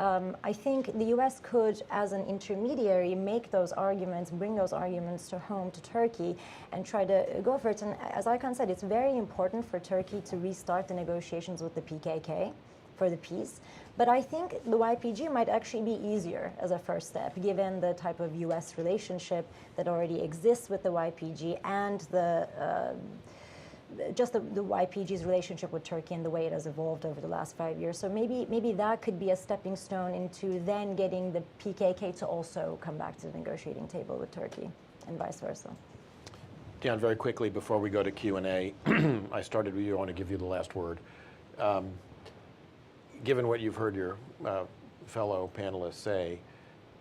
I think the US could, as an intermediary, make those arguments, bring those arguments to home to Turkey and try to go for it. And as Aykan said, it's very important for Turkey to restart the negotiations with the PKK for the peace. But I think the YPG might actually be easier as a first step, given the type of U.S. relationship that already exists with the YPG and the YPG's relationship with Turkey and the way it has evolved over the last 5 years. So maybe that could be a stepping stone into then getting the PKK to also come back to the negotiating table with Turkey, and vice versa.
Dion, very quickly before we go to Q&A, I started with you. I want to give you the last word. Given what you've heard your fellow panelists say,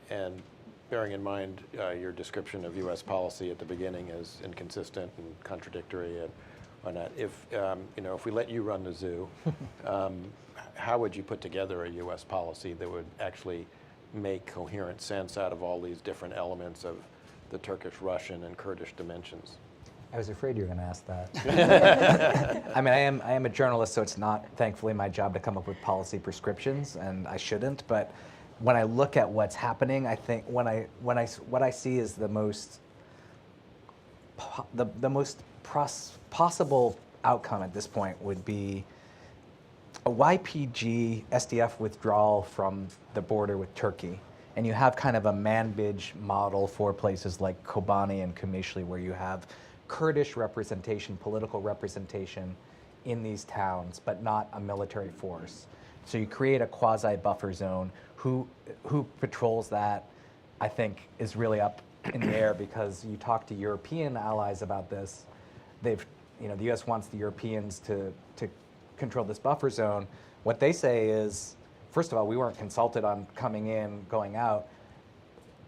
and bearing in mind your description of U.S. policy at the beginning as inconsistent and contradictory and whatnot, if we let you run the zoo, how would you put together a U.S. policy that would actually make coherent sense out of all these different elements of the Turkish, Russian, and Kurdish dimensions?
I was afraid you were going to ask that. I mean, I am a journalist, so it's not, thankfully, my job to come up with policy prescriptions, and I shouldn't. But when I look at what's happening, I think what I see is the most possible outcome at this point would be a YPG SDF withdrawal from the border with Turkey. And you have kind of a Manbij model for places like Kobani and Qamishli, where you have Kurdish representation, political representation in these towns, but not a military force. So you create a quasi-buffer zone. Who patrols that, I think, is really up in the air, because you talk to European allies about this. The U.S. wants the Europeans to control this buffer zone. What they say is, first of all, we weren't consulted on coming in, going out.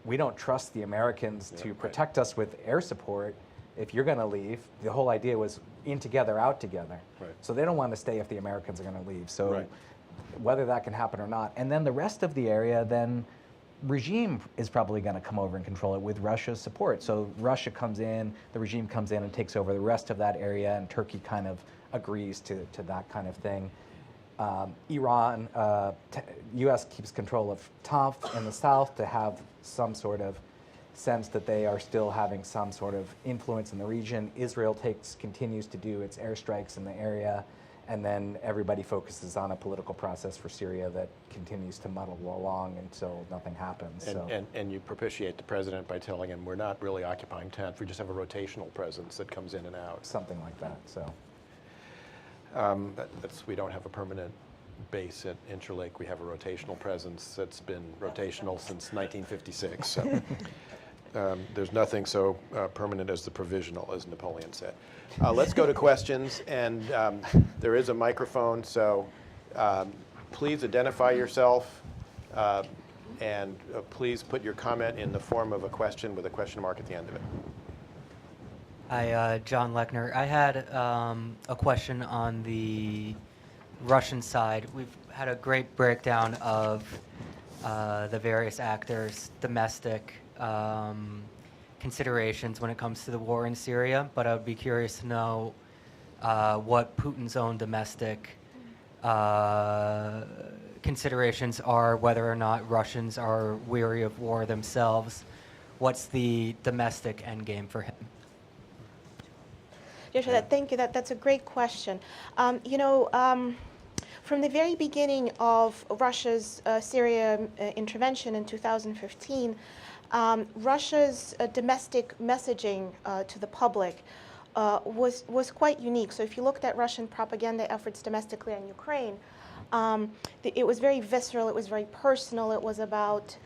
We don't trust the Americans to protect us with air support. If you're going to leave, the whole idea was in together, out together. Right. So they don't want to stay if the Americans are going to leave. So whether that can happen or not. And then the rest of the area, then regime is probably going to come over and control it with Russia's support. So Russia comes in, the regime comes in and takes over the rest of that area, and Turkey kind of agrees to that kind of thing. Iran, U.S. keeps control of Tanf in the south to have some sort of sense that they are still having some sort of influence in the region. Israel continues to do its airstrikes in the area, and then everybody focuses on a political process for Syria that continues to muddle along until nothing happens.
And you propitiate the president by telling him we're not really occupying tent, we just have a rotational presence that comes in and out.
Something like that. So
We don't have a permanent base at Interlake. We have a rotational presence that's been rotational since 1956. So there's nothing so permanent as the provisional, as Napoleon said. Let's go to questions, and there is a microphone, so please identify yourself, and please put your comment in the form of a question with a question mark at the end of it.
Hi, John Lechner. I had a question on the Russian side. We've had a great breakdown of the various actors' domestic considerations when it comes to the war in Syria, but I would be curious to know what Putin's own domestic considerations are, whether or not Russians are weary of war themselves. What's the domestic endgame for him?
Joshua, thank you. That's a great question. From the very beginning of Russia's Syria intervention in 2015, Russia's domestic messaging to the public was quite unique. So if you looked at Russian propaganda efforts domestically in Ukraine, it was very visceral, it was very personal, it was about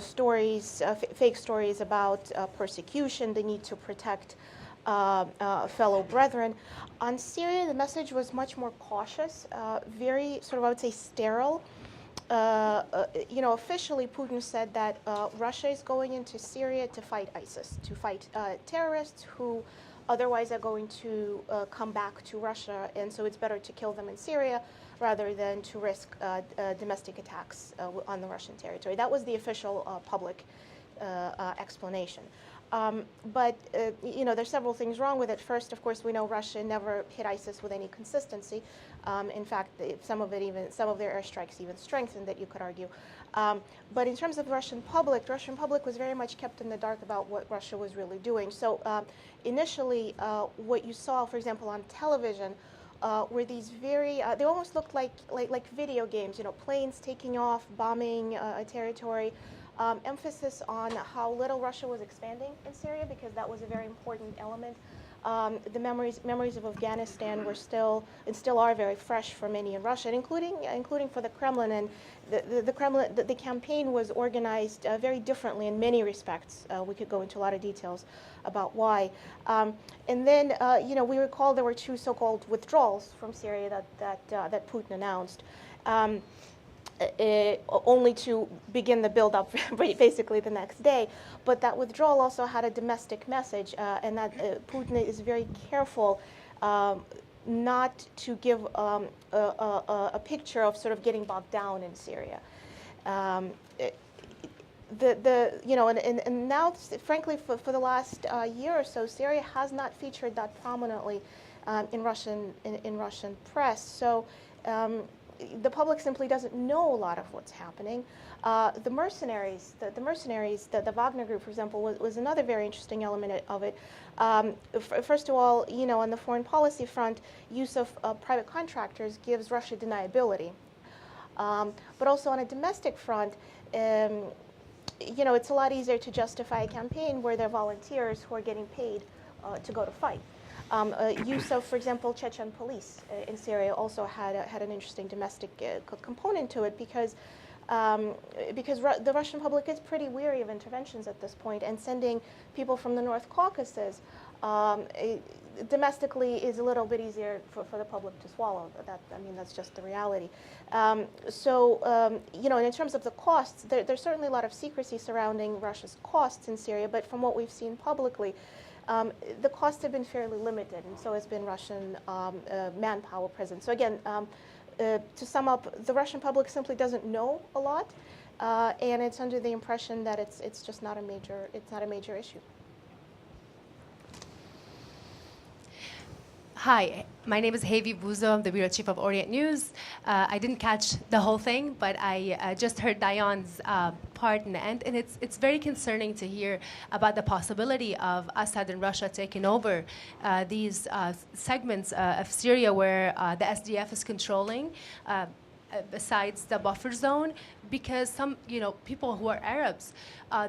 stories, fake stories about persecution, the need to protect fellow brethren. On Syria, the message was much more cautious, very sort of, I would say, sterile. Officially, Putin said that Russia is going into Syria to fight ISIS, to fight terrorists who otherwise are going to come back to Russia, and so it's better to kill them in Syria rather than to risk domestic attacks on the Russian territory. That was the official public explanation. But there's several things wrong with it. First, of course, we know Russia never hit ISIS with any consistency. In fact, some of their airstrikes even strengthened it, you could argue. But in terms of the Russian public was very much kept in the dark about what Russia was really doing. So initially, what you saw, for example, on television, were these very, they almost looked like video games, planes taking off, bombing a territory. Emphasis on how little Russia was expanding in Syria, because that was a very important element. The memories of Afghanistan were still are very fresh for many in Russia, and including for the Kremlin. And the Kremlin, the campaign was organized very differently in many respects. We could go into a lot of details about why. And then we recall there were two so-called withdrawals from Syria that Putin announced. Only to begin the build-up basically the next day. But that withdrawal also had a domestic message, and that Putin is very careful not to give a picture of sort of getting bogged down in Syria. And now, frankly, for the last year or so, Syria has not featured that prominently in Russian press. So. The public simply doesn't know a lot of what's happening. The mercenaries, the Wagner Group, for example, was another very interesting element of it. First of all, on the foreign policy front, use of private contractors gives Russia deniability. But also on a domestic front, it's a lot easier to justify a campaign where there are volunteers who are getting paid to go to fight. Use of, for example, Chechen police in Syria also had an interesting domestic component to it, because the Russian public is pretty weary of interventions at this point, and sending people from the North Caucasus domestically is a little bit easier for the public to swallow. That's just the reality. And in terms of the costs, there's certainly a lot of secrecy surrounding Russia's costs in Syria, but from what we've seen publicly, the costs have been fairly limited, and so has been Russian manpower present. So again, to sum up, the Russian public simply doesn't know a lot, and it's under the impression that it's just not a major issue.
Hi, my name is Hevi Buzo. I'm the bureau chief of Orient News. I didn't catch the whole thing, but I just heard Diane's part in the end, and it's very concerning to hear about the possibility of Assad and Russia taking over these segments of Syria where the SDF is controlling. Besides the buffer zone, because some people who are Arabs,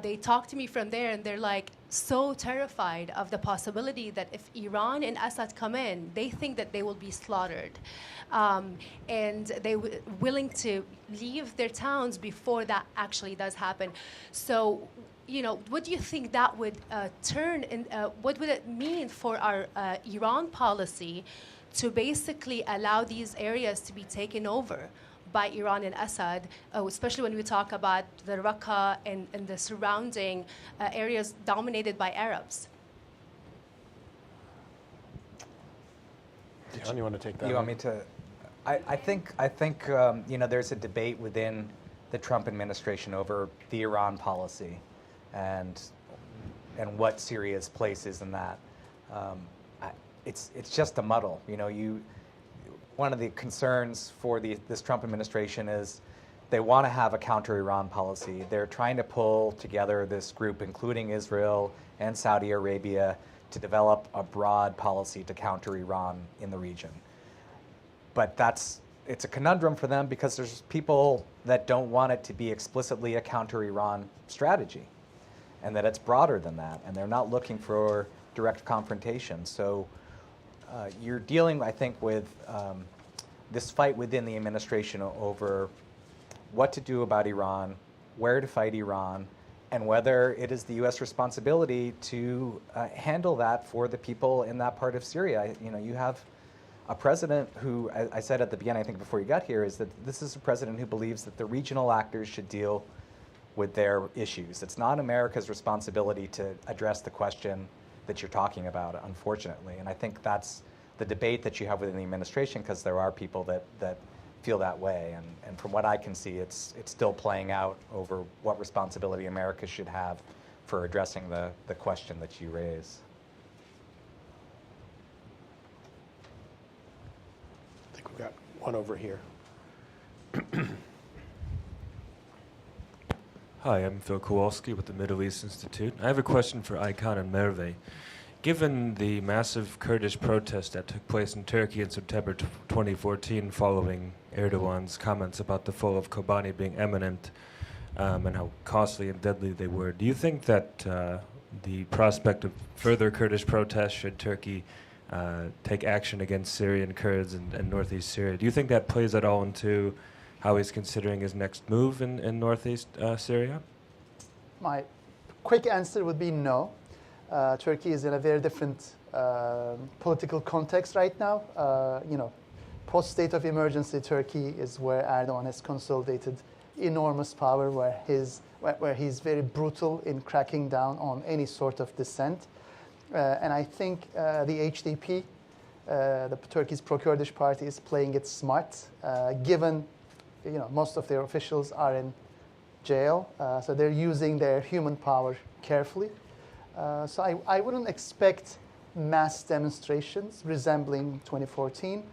they talk to me from there and they're like so terrified of the possibility that if Iran and Assad come in, they think that they will be slaughtered, and they willing to leave their towns before that actually does happen. So what do you think that would turn in, what would it mean for our Iran policy to basically allow these areas to be taken over by Iran and Assad, especially when we talk about the Raqqa and the surrounding areas dominated by Arabs?
John, you want to take that?
You want me to? I think there's a debate within the Trump administration over the Iran policy, and what Syria's place is in that. It's just a muddle. One of the concerns for this Trump administration is they want to have a counter-Iran policy. They're trying to pull together this group, including Israel and Saudi Arabia, to develop a broad policy to counter Iran in the region. But it's a conundrum for them because there's people that don't want it to be explicitly a counter-Iran strategy, and that it's broader than that, and they're not looking for direct confrontation. So you're dealing, I think, with this fight within the administration over what to do about Iran, where to fight Iran, and whether it is the U.S. responsibility to handle that for the people in that part of Syria. You have a president who, I said at the beginning, I think before you got here, is that this is a president who believes that the regional actors should deal with their issues. It's not America's responsibility to address the question that you're talking about, unfortunately. And I think that's the debate that you have within the administration, because there are people that feel that way. And from what I can see, it's still playing out over what responsibility America should have for addressing the question that you raise.
I think we've got one over here.
Hi, I'm Phil Kowalski with the Middle East Institute. I have a question for Aykan and Merve. Given the massive Kurdish protest that took place in Turkey in September 2014 following Erdogan's comments about the fall of Kobani being imminent and how costly and deadly they were, do you think that the prospect of further Kurdish protests should Turkey take action against Syrian Kurds and northeast Syria, do you think that plays at all into how he's considering his next move in northeast Syria? My
quick answer would be no. Turkey is in a very different political context right now. Post-state of emergency, Turkey is where Erdogan has consolidated enormous power, where he's very brutal in cracking down on any sort of dissent. And I think the HDP, the Turkey's pro-Kurdish party, is playing it smart, given most of their officials are in jail. So they're using their human power carefully. So I wouldn't expect mass demonstrations resembling 2014.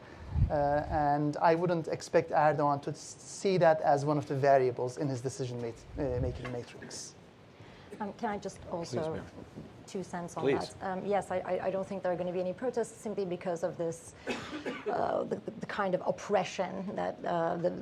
And I wouldn't expect Erdogan to see that as one of the variables in his decision-making matrix.
Can I just also 2 cents on
Please.
that? Yes, I don't think there are going to be any protests simply because of this, the kind of oppression that the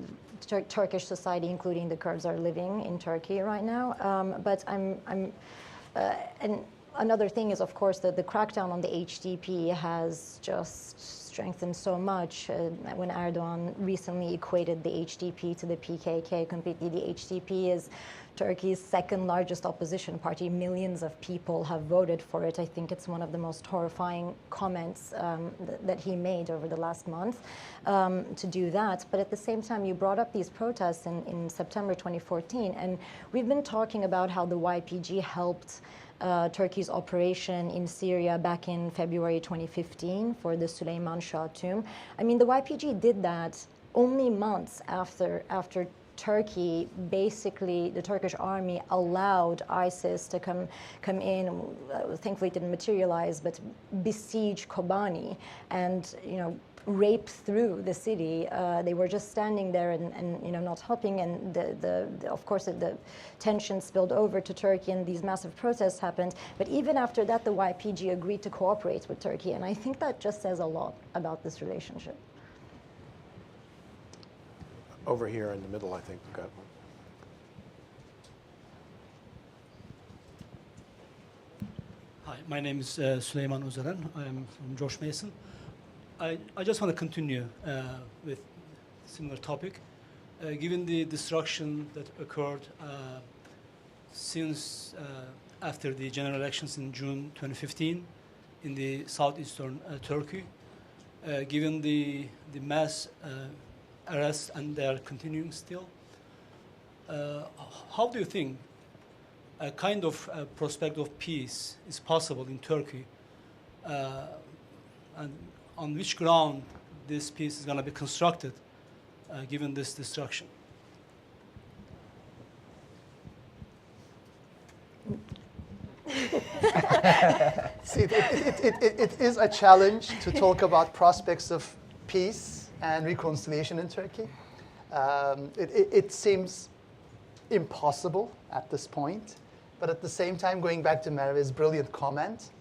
Turkish society, including the Kurds, are living in Turkey right now. But and another thing is, of course, that the crackdown on the HDP has just strengthened so much. When Erdogan recently equated the HDP to the PKK completely, the HDP is Turkey's second largest opposition party. Millions of people have voted for it. I think it's one of the most horrifying comments that he made over the last month to do that. But at the same time, you brought up these protests in September 2014, and we've been talking about how the YPG helped Turkey's operation in Syria back in February 2015 for the Süleyman Shah tomb. I mean, the YPG did that only months after Turkey, basically the Turkish army allowed ISIS to come in, thankfully it didn't materialize, but besiege Kobani and, rape through the city. They were just standing there and not helping, and of course the tension spilled over to Turkey and these massive protests happened. But even after that, the YPG agreed to cooperate with Turkey, and I think that just says a lot about this relationship.
Over here in the middle, I think we've got one.
Hi, my name is Süleyman Özalan. I am from George Mason. I just want to continue with similar topic. Given the destruction that occurred since after the general elections in June 2015 in the southeastern Turkey, given the mass arrests and they are continuing still, how do you think a kind of prospect of peace is possible in Turkey, and on which ground this peace is going to be constructed, given this destruction?
See, it is a challenge to talk about prospects of peace and reconciliation in Turkey. It seems impossible at this point, but at the same time, going back to Merve's brilliant comment,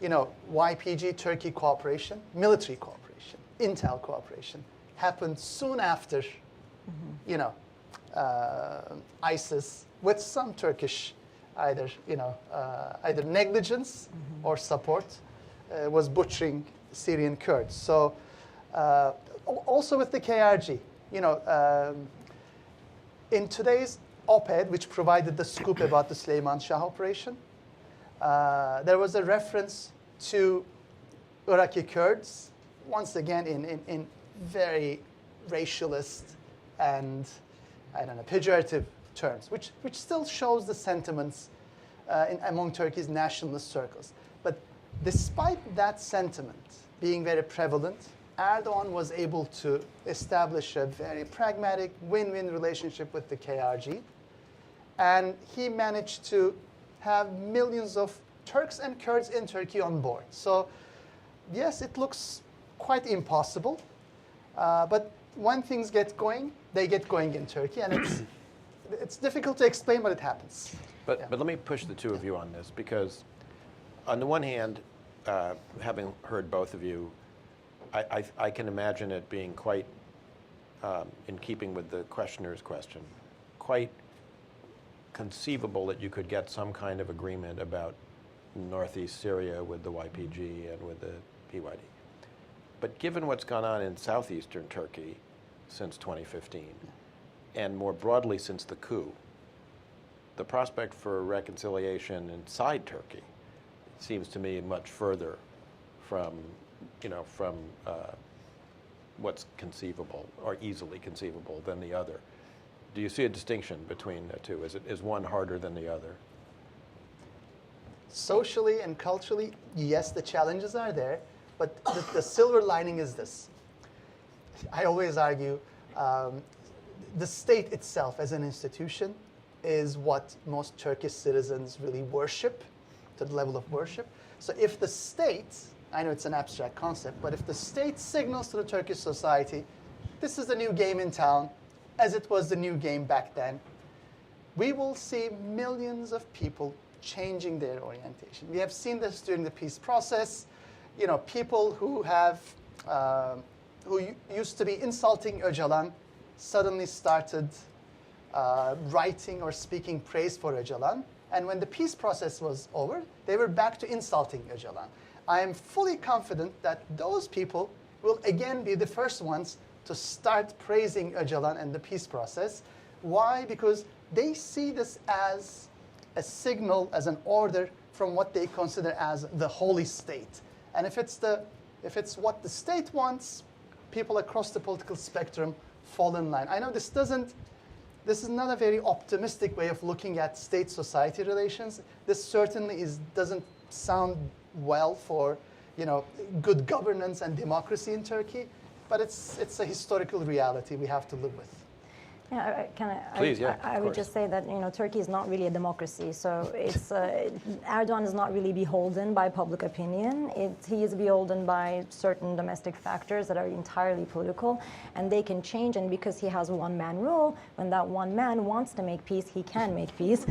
YPG Turkey cooperation, military cooperation, intel cooperation happened soon after, ISIS, with some Turkish either negligence or support, was butchering Syrian Kurds. So also with the KRG, in today's op-ed, which provided the scoop about the Süleyman Shah operation, there was a reference to Iraqi Kurds, once again in very racialist and, pejorative terms, which still shows the sentiments among Turkey's nationalist circles. But despite that sentiment being very prevalent, Erdogan was able to establish a very pragmatic win-win relationship with the KRG, and he managed to have millions of Turks and Kurds in Turkey on board. So yes, it looks quite impossible, but when things get going, they get going in Turkey, and it's difficult to explain, but it happens.
But let me push the two of you on this, because on the one hand, having heard both of you, I can imagine it being quite, in keeping with the questioner's question, quite conceivable that you could get some kind of agreement about northeast Syria with the YPG and with the PYD. But given what's gone on in southeastern Turkey since 2015, and more broadly since the coup, the prospect for reconciliation inside Turkey seems to me much further from what's conceivable or easily conceivable than the other. Do you see a distinction between the two? Is one harder than the other?
Socially and culturally, yes, the challenges are there, but the silver lining is this. I always argue the state itself as an institution is what most Turkish citizens really worship, to the level of worship. So if the state, I know it's an abstract concept, but if the state signals to the Turkish society, this is the new game in town, as it was the new game back then, we will see millions of people changing their orientation. We have seen this during the peace process. People who used to be insulting Öcalan suddenly started writing or speaking praise for Öcalan. And when the peace process was over, they were back to insulting Öcalan. I am fully confident that those people will again be the first ones to start praising Öcalan and the peace process. Why? Because they see this as a signal, as an order from what they consider as the holy state. And if it's what the state wants, people across the political spectrum fall in line. I know this is not a very optimistic way of looking at state-society relations. This certainly doesn't sound well for good governance and democracy in Turkey, but it's a historical reality we have to live with.
Yeah,
Please, yeah,
I
of
would
course.
just say that Turkey is not really a democracy, so it's Erdogan is not really beholden by public opinion. He is beholden by certain domestic factors that are entirely political, and they can change. And because he has one-man rule, when that one man wants to make peace, he can make peace,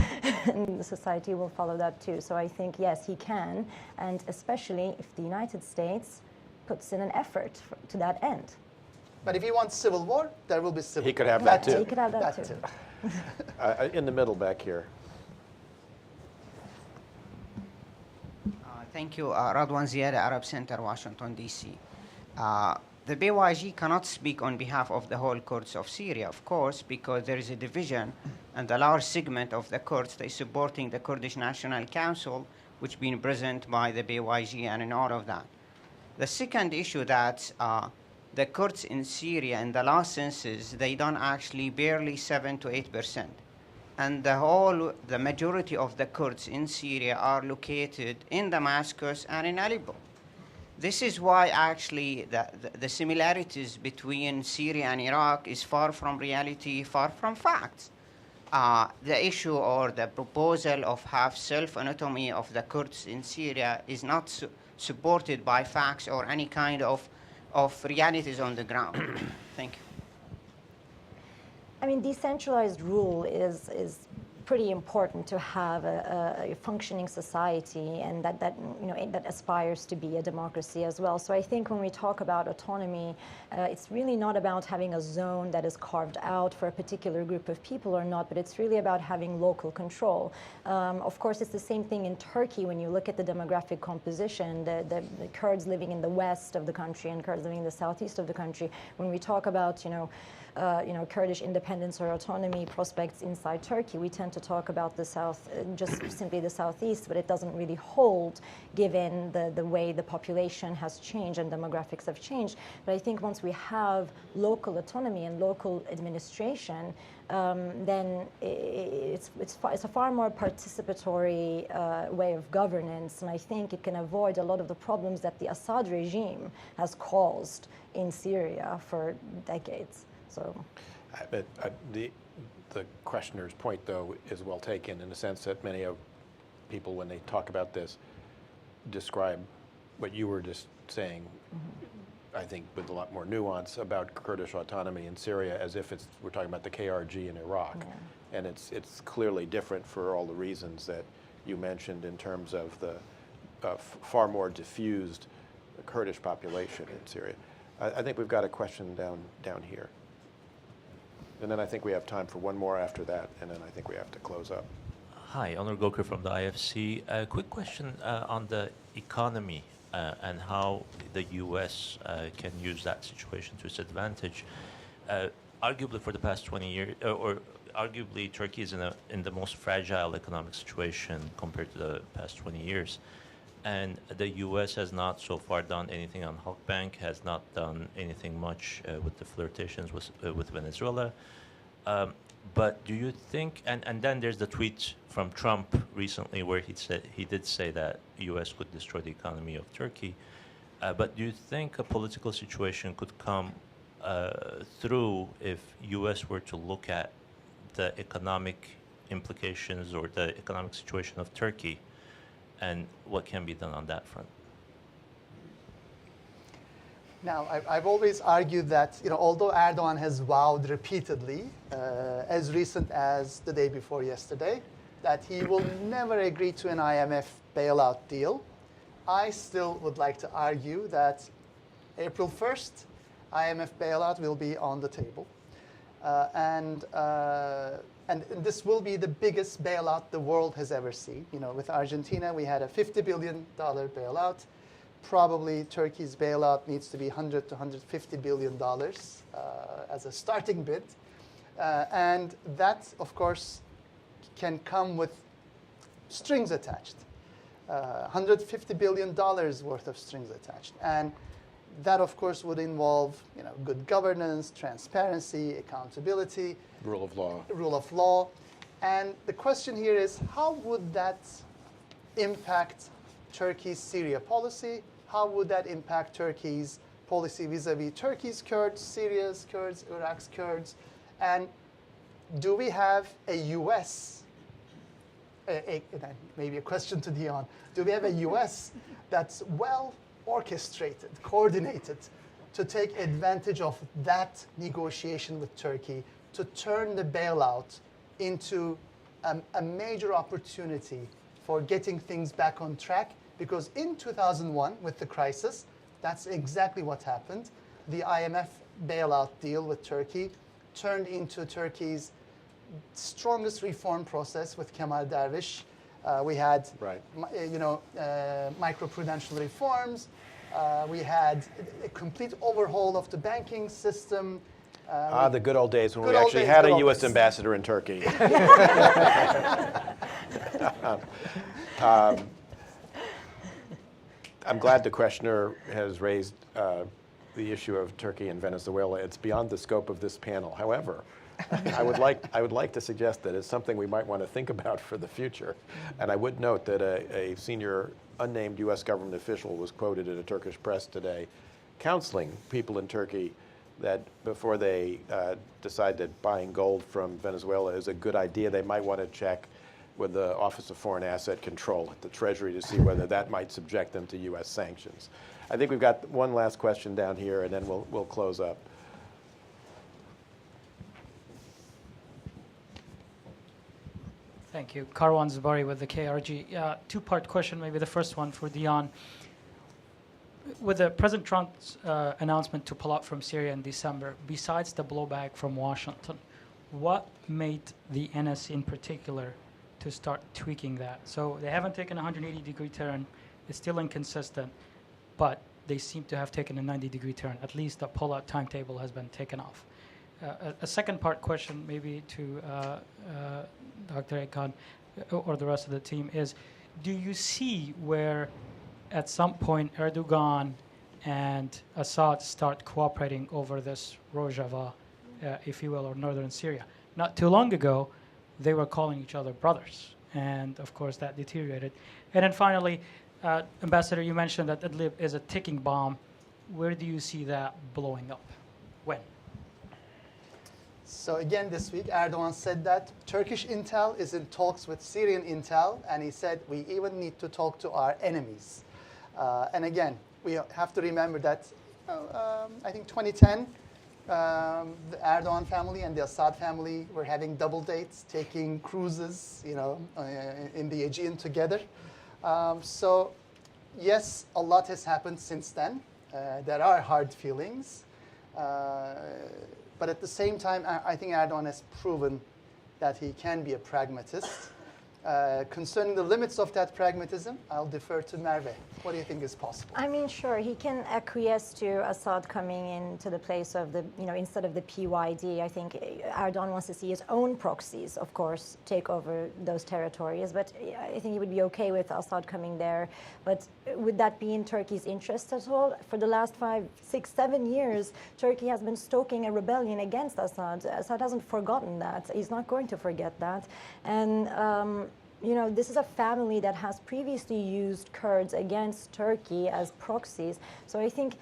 and the society will follow that too. So I think yes, he can, and especially if the United States puts in an effort to that end.
But if he wants civil war, there will be civil war.
He could have that too.
He could have that too.
In the middle back here.
Thank you. Radwan Ziada, Arab Center, Washington, D.C. The BYG cannot speak on behalf of the whole Kurds of Syria, of course, because there is a division, and a large segment of the Kurds that is supporting the Kurdish National Council, which been present by the BYG and in all of that. The second issue that the Kurds in Syria in the last census, they done actually barely 7 to 8%. And the majority of the Kurds in Syria are located in Damascus and in Aleppo. This is why actually the similarities between Syria and Iraq is far from reality, far from facts. The issue or the proposal of have self-autonomy of the Kurds in Syria is not supported by facts or any kind of realities on the ground. Thank you.
I mean, decentralized rule is pretty important to have a functioning society, and that aspires to be a democracy as well. So I think when we talk about autonomy, it's really not about having a zone that is carved out for a particular group of people or not, but it's really about having local control. Of course, it's the same thing in Turkey when you look at the demographic composition, the Kurds living in the west of the country and Kurds living in the southeast of the country. When we talk about, Kurdish independence or autonomy prospects inside Turkey, we tend to talk about the south, just simply the southeast, but it doesn't really hold given the way the population has changed and demographics have changed. But I think once we have local autonomy and local administration, then it's a far more participatory way of governance, and I think it can avoid a lot of the problems that the Assad regime has caused in Syria for decades. So,
the questioner's point, though, is well taken in the sense that many of people, when they talk about this, describe what you were just saying, I think with a lot more nuance about Kurdish autonomy in Syria, as if we're talking about the KRG in Iraq. Yeah. And it's clearly different for all the reasons that you mentioned in terms of the far more diffused Kurdish population in Syria. I think we've got a question down here. And then I think we have time for one more after that, and then I think we have to close up.
Hi, Onur Gokar from the IFC. A quick question on the economy and how the U.S. Can use that situation to its advantage. Arguably for the past 20 years, or arguably Turkey is in the most fragile economic situation compared to the past 20 years. And the U.S. has not so far done anything on Halkbank, has not done anything much with the flirtations with Venezuela. But do you think, and then there's the tweet from Trump recently where he did say that U.S. could destroy the economy of Turkey. But do you think a political situation could come through if U.S. were to look at the economic implications or the economic situation of Turkey? And what can be done on that front?
Now, I've always argued that, although Erdogan has vowed repeatedly, as recent as the day before yesterday, that he will never agree to an IMF bailout deal, I still would like to argue that April 1st, IMF bailout will be on the table. And this will be the biggest bailout the world has ever seen. With Argentina, we had a $50 billion bailout. Probably Turkey's bailout needs to be $100 to $150 billion as a starting bid. And that, of course, can come with strings attached. $150 billion worth of strings attached. And that, of course, would involve good governance, transparency, accountability.
Rule of law.
Rule of law. And the question here is, how would that impact Turkey's Syria policy? How would that impact Turkey's policy vis-a-vis Turkey's Kurds, Syria's Kurds, Iraq's Kurds? And do we have a U.S., maybe a question to Dion, do we have a U.S. that's well orchestrated, coordinated, to take advantage of that negotiation with Turkey to turn the bailout into a major opportunity for getting things back on track? Because in 2001, with the crisis, that's exactly what happened. The IMF bailout deal with Turkey turned into Turkey's strongest reform process with Kemal Dervish. We had, microprudential reforms. We had a complete overhaul of the banking system.
The good old days when we actually had a U.S. ambassador in Turkey. I'm glad the questioner has raised the issue of Turkey and Venezuela. It's beyond the scope of this panel. However, I would like to suggest that it's something we might want to think about for the future. And I would note that a senior unnamed U.S. government official was quoted in a Turkish press today counseling people in Turkey that before they decide that buying gold from Venezuela is a good idea, they might want to check with the Office of Foreign Asset Control at the Treasury to see whether that might subject them to U.S. sanctions. I think we've got one last question down here, and then we'll close up.
Thank you. Karwan Zubari with the KRG. Two-part question, maybe the first one for Dion. With the President Trump's announcement to pull out from Syria in December, besides the blowback from Washington, what made the NSC in particular to start tweaking that? So they haven't taken a 180-degree turn. It's still inconsistent, but they seem to have taken a 90-degree turn. At least the pull-out timetable has been taken off. A second part question, maybe to Dr. Akhan or the rest of the team, is do you see where at some point Erdogan and Assad start cooperating over this Rojava, if you will, or northern Syria? Not too long ago, they were calling each other brothers, and of course that deteriorated. And then finally, Ambassador, you mentioned that Idlib is a ticking bomb. Where do you see that blowing up? When?
So again, this week, Erdogan said that Turkish intel is in talks with Syrian intel, and he said we even need to talk to our enemies. And again, we have to remember that I think 2010, the Erdogan family and the Assad family were having double dates, taking cruises, in the Aegean together. So yes, a lot has happened since then. There are hard feelings. But at the same time, I think Erdogan has proven that he can be a pragmatist. Concerning the limits of that pragmatism, I'll defer to Merve. What do you think is possible?
I mean, sure, he can acquiesce to Assad coming into the place of the, instead of the PYD. I think Erdogan wants to see his own proxies, of course, take over those territories. But I think he would be okay with Assad coming there. But would that be in Turkey's interest at all? For the last 5, 6, 7 years, Turkey has been stoking a rebellion against Assad. Assad hasn't forgotten that. He's not going to forget that. And this is a family that has previously used Kurds against Turkey as proxies. So I think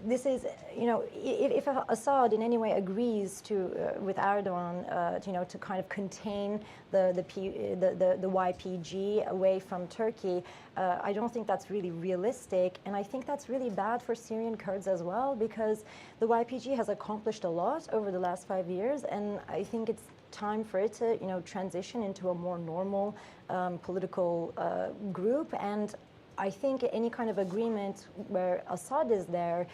this is, if Assad in any way agrees with Erdogan, to kind of contain the YPG away from Turkey, I don't think that's really realistic, and I think that's really bad for Syrian Kurds as well, because the YPG has accomplished a lot over the last 5 years, and I think it's time for it to, transition into a more normal political group. And I think any kind of agreement where Assad is there,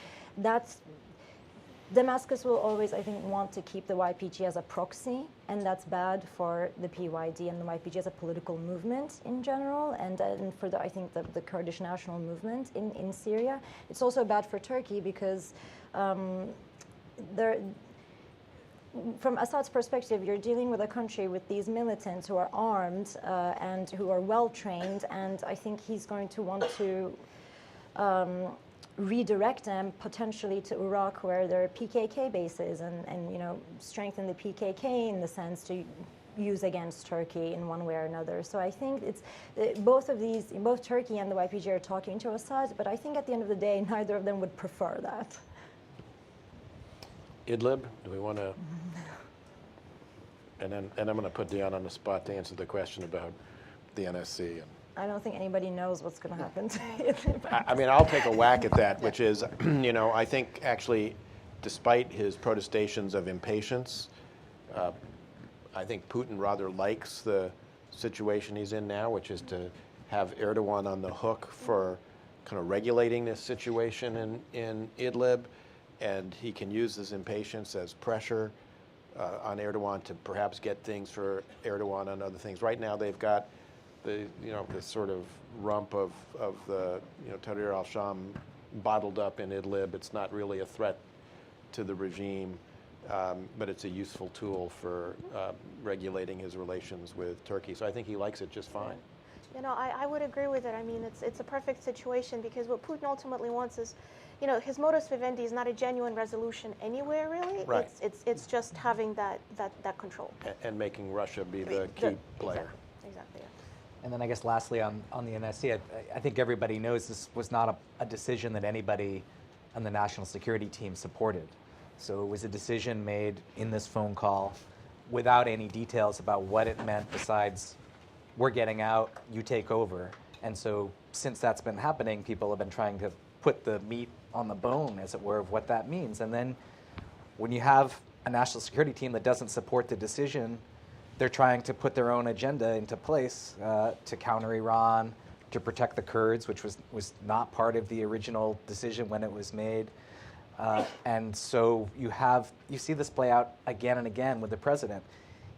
Damascus will always, I think, want to keep the YPG as a proxy, and that's bad for the PYD and the YPG as a political movement in general, and for I think the Kurdish national movement in Syria. It's also bad for Turkey because from Assad's perspective, you're dealing with a country with these militants who are armed and who are well trained, and I think he's going to want to redirect them potentially to Iraq, where there are PKK bases, and strengthen the PKK in the sense to use against Turkey in one way or another. So I think it's both Turkey and the YPG are talking to Assad, but I think at the end of the day, neither of them would prefer that.
Idlib, do we want to? And I'm going to put Dion on the spot to answer the question about the NSC.
I don't think anybody knows what's going to happen to it.
I mean, I'll take a whack at that, which is, I think actually, despite his protestations of impatience, I think Putin rather likes the situation he's in now, which is to have Erdogan on the hook for kind of regulating this situation in Idlib, and he can use his impatience as pressure on Erdogan to perhaps get things for Erdogan on other things. Right now, they've got this sort of rump of the Tahrir al-Sham bottled up in Idlib. It's not really a threat to the regime, but it's a useful tool for regulating his relations with Turkey. So I think he likes it just fine.
I would agree with it. I mean, it's a perfect situation because what Putin ultimately wants is, his modus vivendi is not a genuine resolution anywhere, really.
Right.
It's just having that control.
And making Russia be the key player.
Exactly. Yeah.
And then I guess lastly on the NSC, I think everybody knows this was not a decision that anybody on the national security team supported. So it was a decision made in this phone call without any details about what it meant besides we're getting out, you take over. And so since that's been happening, people have been trying to put the meat on the bone, as it were, of what that means. And then when you have a national security team that doesn't support the decision, they're trying to put their own agenda into place to counter Iran, to protect the Kurds, which was not part of the original decision when it was made. And so you see this play out again and again with the president.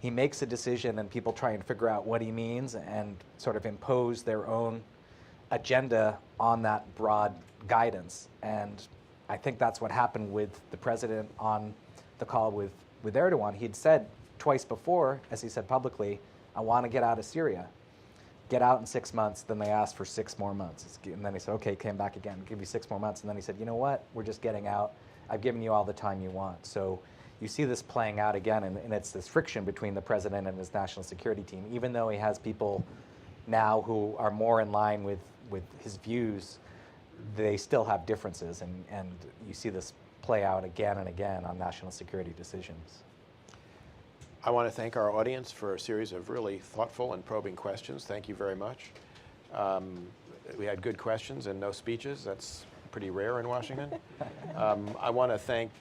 He makes a decision and people try and figure out what he means and sort of impose their own agenda on that broad guidance. And I think that's what happened with the president on the call with Erdogan. He'd said twice before, as he said publicly, I want to get out of Syria. Get out in 6 months. Then they asked for 6 more months. And then he said, okay, came back again, give you 6 more months. And then he said, you know what, we're just getting out. I've given you all the time you want. So you see this playing out again, and it's this friction between the president and his national security team. Even though he has people now who are more in line with his views, they still have differences, and you see this play out again and again on national security decisions.
I want to thank our audience for a series of really thoughtful and probing questions. Thank you very much. We had good questions and no speeches. That's pretty rare in Washington. I want to thank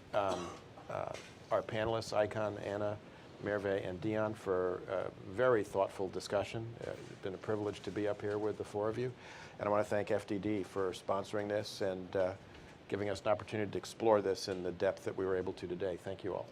our panelists, Aykan, Anna, Merve, and Dion, for a very thoughtful discussion. It's been a privilege to be up here with the 4 of you. And I want to thank FDD for sponsoring this and giving us an opportunity to explore this in the depth that we were able to today. Thank you all.